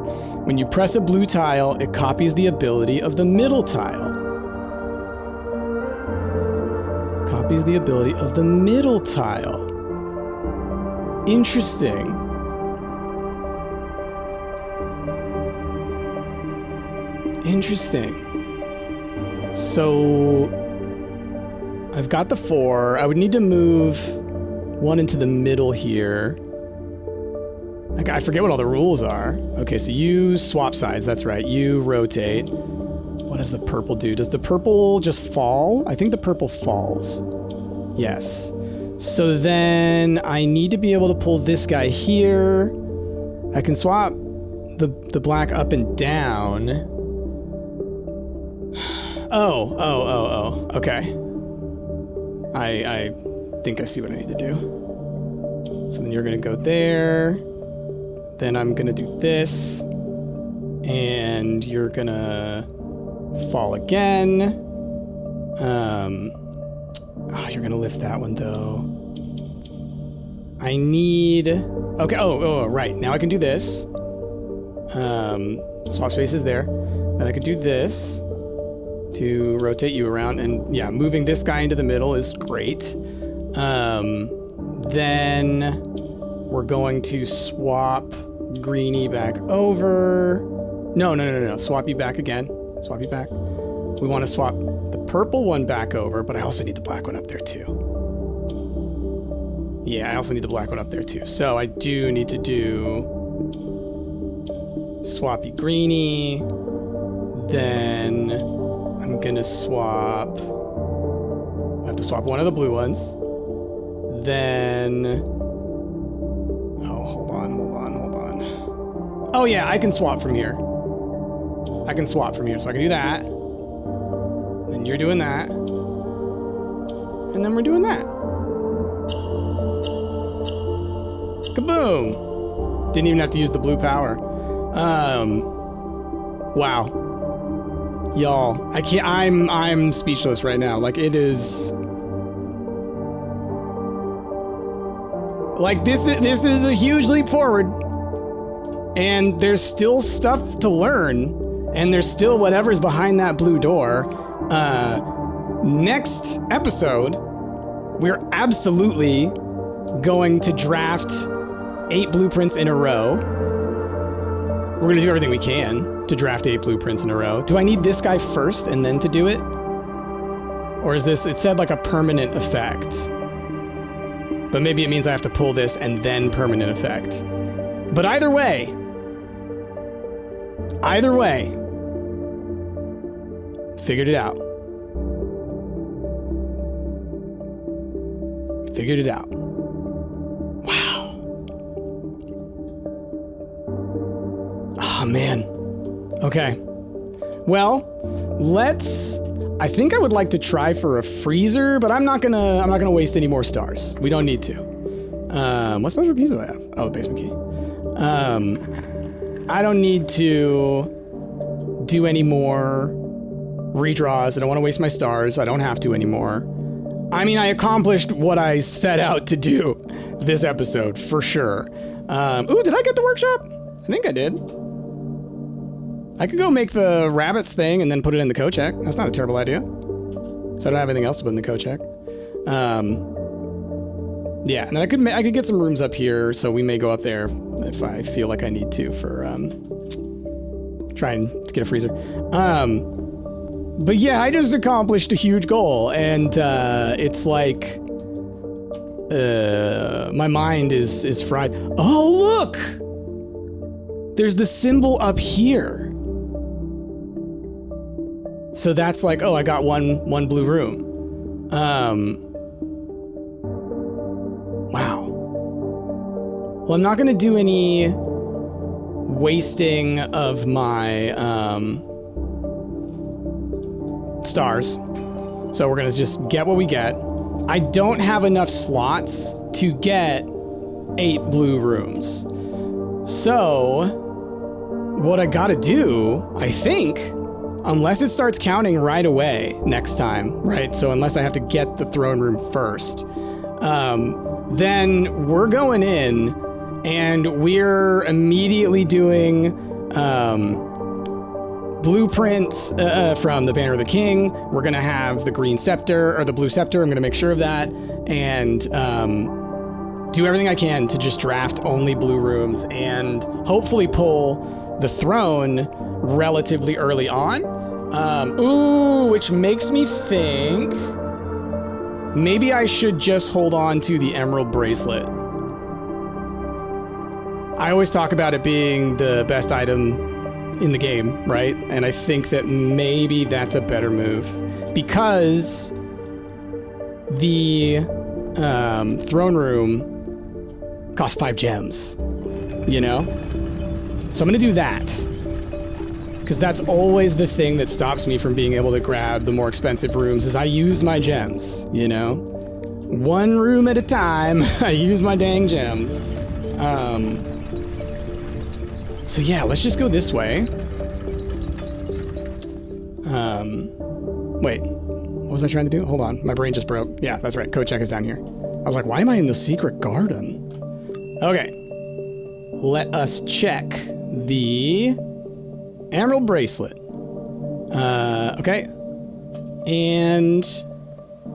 Speaker 1: When you press a blue tile, it copies the ability of the middle tile. Copies the ability of the middle tile. Interesting. Interesting. So I've got the 4. I would need to move 1 into the middle here. I forget what all the rules are. Okay, so you swap sides. That's right. You rotate. What does the purple do? Does the purple just fall? I think the purple falls. Yes. So then I need to be able to pull this guy here. I can swap the black up and down. Oh. Okay. I think I see what I need to do. So then you're gonna go there. Then I'm gonna do this. And you're gonna fall again. You're gonna lift that one though. I need... Okay, right. Now I can do this. Swap spaces there. Then I could do this to rotate you around. And yeah, moving this guy into the middle is great. Then we're going to swap Greenie back over. No. Swap you back again. Swap you back. We want to swap the purple one back over, but I also need the black one up there too. Yeah, I also need the black one up there too. So I do need to do swappy Greenie. Then I'm gonna swap. I have to swap one of the blue ones. Then, oh, hold on. Oh yeah, I can swap from here. So I can do that. Then you're doing that. And then we're doing that. Kaboom! Didn't even have to use the blue power. Wow. Y'all, I can't, I'm speechless right now. Like, it is... Like, this is a huge leap forward. And there's still stuff to learn. And there's still whatever's behind that blue door. Next episode, we're absolutely going to draft 8 blueprints in a row. We're going to do everything we can to draft 8 blueprints in a row. Do I need this guy first and then to do it? Or is this, it said like a permanent effect. But maybe it means I have to pull this and then permanent effect. But either way, figured it out. Figured it out. Wow. Oh, man. Okay. Well, I think I would like to try for a freezer, but I'm not gonna waste any more stars. We don't need to. What special keys do I have? Oh, the basement key. I don't need to do any more redraws. I don't want to waste my stars. I don't have to anymore. I mean, I accomplished what I set out to do this episode, for sure. Ooh, did I get the workshop? I think I did. I could go make the rabbits thing and then put it in the co-check. That's not a terrible idea. So I don't have anything else to put in the co-check. Yeah, and then I could get some rooms up here, so we may go up there if I feel like I need to for trying to get a freezer. But yeah, I just accomplished a huge goal, and it's like my mind is fried. Oh, look! There's the symbol up here. So that's like, oh, I got one blue room. Wow. Well, I'm not gonna do any wasting of my stars. So we're gonna just get what we get. I don't have enough slots to get 8 blue rooms. So what I gotta do, I think, unless it starts counting right away next time, right? So unless I have to get the throne room first, then we're going in and we're immediately doing blueprints from the Banner of the King. We're gonna have the green scepter, or the blue scepter. I'm gonna make sure of that, and do everything I can to just draft only blue rooms and hopefully pull the throne relatively early on. Ooh, which makes me think maybe I should just hold on to the emerald bracelet. I always talk about it being the best item in the game, right? And I think that maybe that's a better move because the throne room costs 5 gems, you know? So I'm gonna do that, because that's always the thing that stops me from being able to grab the more expensive rooms is I use my gems, you know? One room at a time, I use my dang gems. So yeah, let's just go this way. Wait, what was I trying to do? Hold on, my brain just broke. Yeah, that's right, code check is down here. I was like, why am I in the secret garden? Okay, let us check the emerald bracelet. Okay. And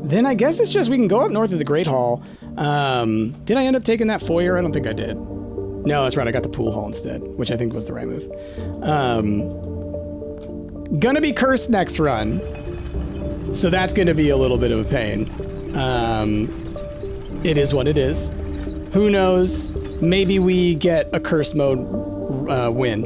Speaker 1: then I guess it's just we can go up north of the Great Hall. Did I end up taking that foyer? I don't think I did. No, that's right. I got the pool hall instead, which I think was the right move. Gonna be cursed next run. So that's gonna be a little bit of a pain. It is what it is. Who knows? Maybe we get a cursed mode win.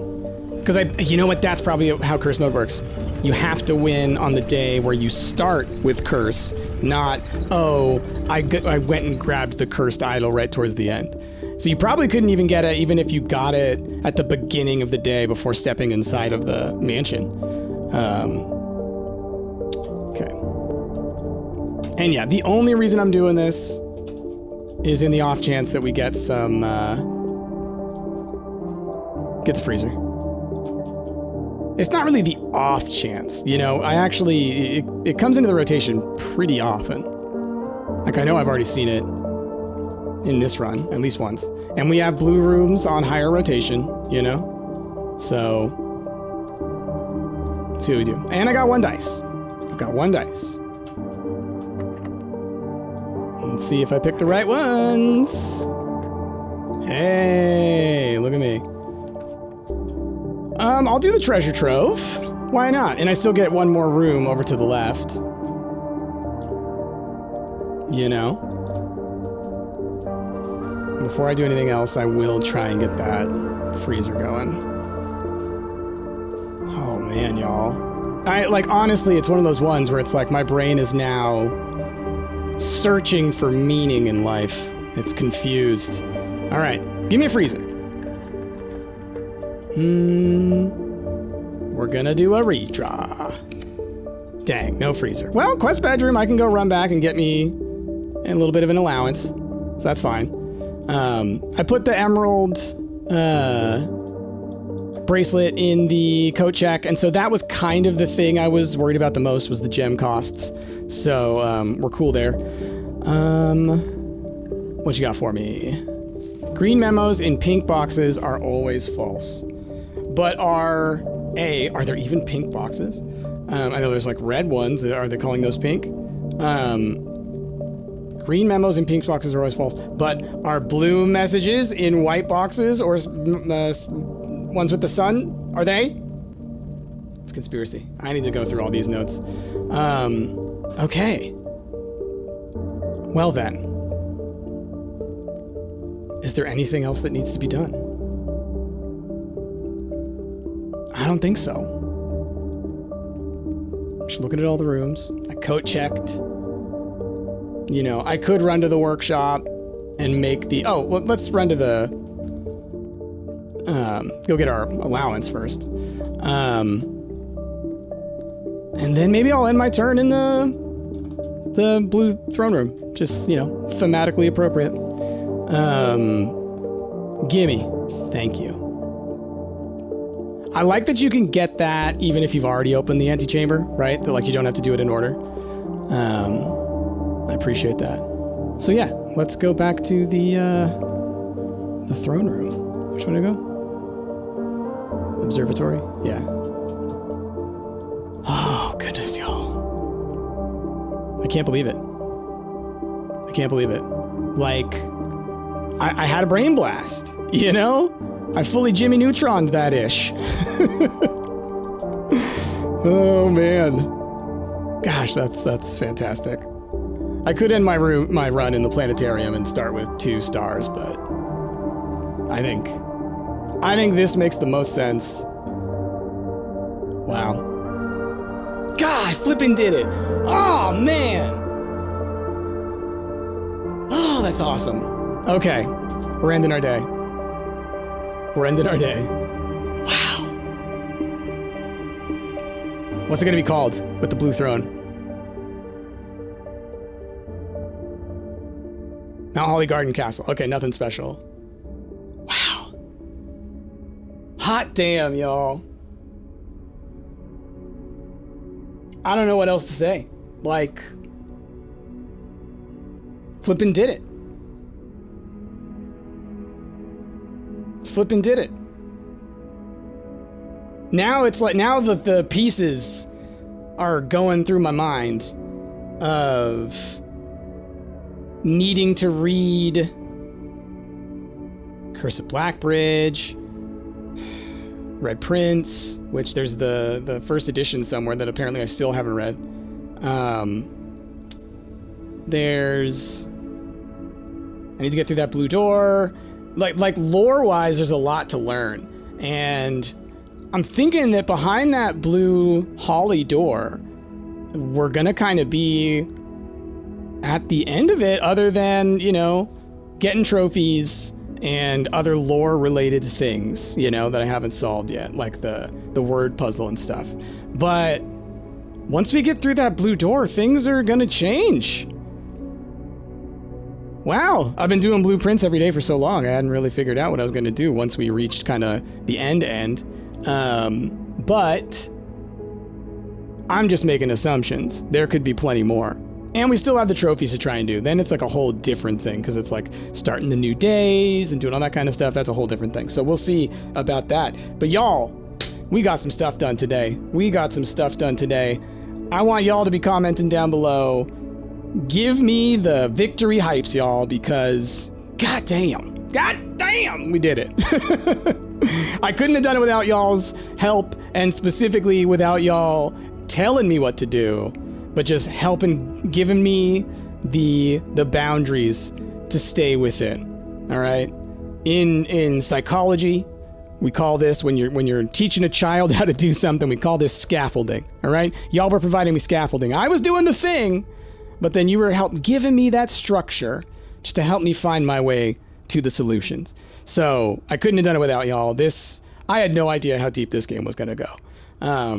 Speaker 1: Because you know what? That's probably how curse mode works. You have to win on the day where you start with curse, not, oh, I went and grabbed the cursed idol right towards the end. So you probably couldn't even get it, even if you got it at the beginning of the day before stepping inside of the mansion. Okay. And yeah, the only reason I'm doing this is in the off chance that we get some, get the freezer. It's not really the off chance, you know, it comes into the rotation pretty often. Like, I know I've already seen it in this run, at least once. And we have blue rooms on higher rotation, you know? So, let's see what we do. And I got 1 dice. I've got 1 dice. Let's see if I pick the right ones. Hey, look at me. I'll do the treasure trove. Why not? And I still get one more room over to the left. You know? Before I do anything else, I will try and get that freezer going. Oh man, y'all. Honestly, it's one of those ones where it's like my brain is now searching for meaning in life. It's confused. All right, give me a freezer. We're gonna do a redraw. Dang, no freezer. Well, quest bedroom, I can go run back and get me a little bit of an allowance, so that's fine. I put the emerald bracelet in the coat check, and so that was kind of the thing I was worried about the most, was the gem costs. So we're cool there. What you got for me? Green memos in pink boxes are always false. But are there even pink boxes? I know there's like red ones. Are they calling those pink? Green memos in pink boxes are always false. But are blue messages in white boxes or ones with the sun? Are they? It's conspiracy. I need to go through all these notes. Okay. Well then. Is there anything else that needs to be done? I don't think so. Just looking at all the rooms. I coat checked. You know, I could run to the workshop and make the... Oh, let's run to the... go get our allowance first. And then maybe I'll end my turn in the blue throne room. Just, you know, thematically appropriate. Gimme. Thank you. I like that you can get that even if you've already opened the antechamber, right? That, like, you don't have to do it in order. I appreciate that. So yeah, let's go back to the throne room. Which one to go? Observatory? Yeah. Oh, goodness, y'all. I can't believe it. I can't believe it. Like, I had a brain blast, you know? I fully Jimmy Neutroned that ish. Oh man. Gosh, that's fantastic. I could end my run in the planetarium and start with 2 stars, but I think this makes the most sense. Wow. God, I flippin' did it. Oh man. Oh, that's awesome. Okay, we're ending our day. We're ending our day. Wow. What's it gonna be called with the blue throne? Mount Holly Garden Castle. Okay, nothing special. Wow. Hot damn, y'all. I don't know what else to say. Like, flippin' did it. Flippin' did it. Now it's like, now that the pieces are going through my mind of needing to read Curse of Blackbridge, Red Prince, which there's the first edition somewhere that apparently I still haven't read. There's... I need to get through that blue door. Like lore-wise, there's a lot to learn. And I'm thinking that behind that blue Holly door, we're gonna kind of be at the end of it, other than, you know, getting trophies and other lore-related things, you know, that I haven't solved yet, like the word puzzle and stuff. But once we get through that blue door, things are gonna change. Wow, I've been doing blueprints every day for so long, I hadn't really figured out what I was gonna do once we reached kind of the end. But I'm just making assumptions. There could be plenty more. And we still have the trophies to try and do. Then it's like a whole different thing, because it's like starting the new days and doing all that kind of stuff. That's a whole different thing. So we'll see about that. But y'all, we got some stuff done today. I want y'all to be commenting down below Give me the victory hypes, y'all, because god damn, we did it. I couldn't have done it without y'all's help, and specifically without y'all telling me what to do, but just helping, giving me the boundaries to stay within. All right. In psychology, we call this, when you're teaching a child how to do something, we call this scaffolding. All right. Y'all were providing me scaffolding. I was doing the thing, but then you were giving me that structure just to help me find my way to the solutions. So I couldn't have done it without y'all. I had no idea how deep this game was going to go.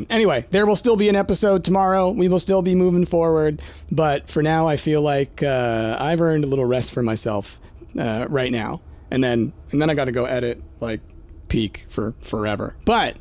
Speaker 1: Anyway, there will still be an episode tomorrow. We will still be moving forward. But for now, I feel like I've earned a little rest for myself right now. And then I got to go edit like peak for forever. But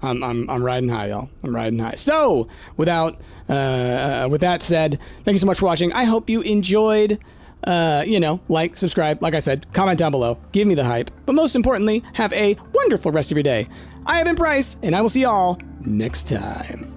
Speaker 1: I'm riding high, y'all. I'm riding high. So with that said, thank you so much for watching. I hope you enjoyed. Like, subscribe, like I said, comment down below, give me the hype, but most importantly, have a wonderful rest of your day. I have been Bryce, and I will see y'all next time.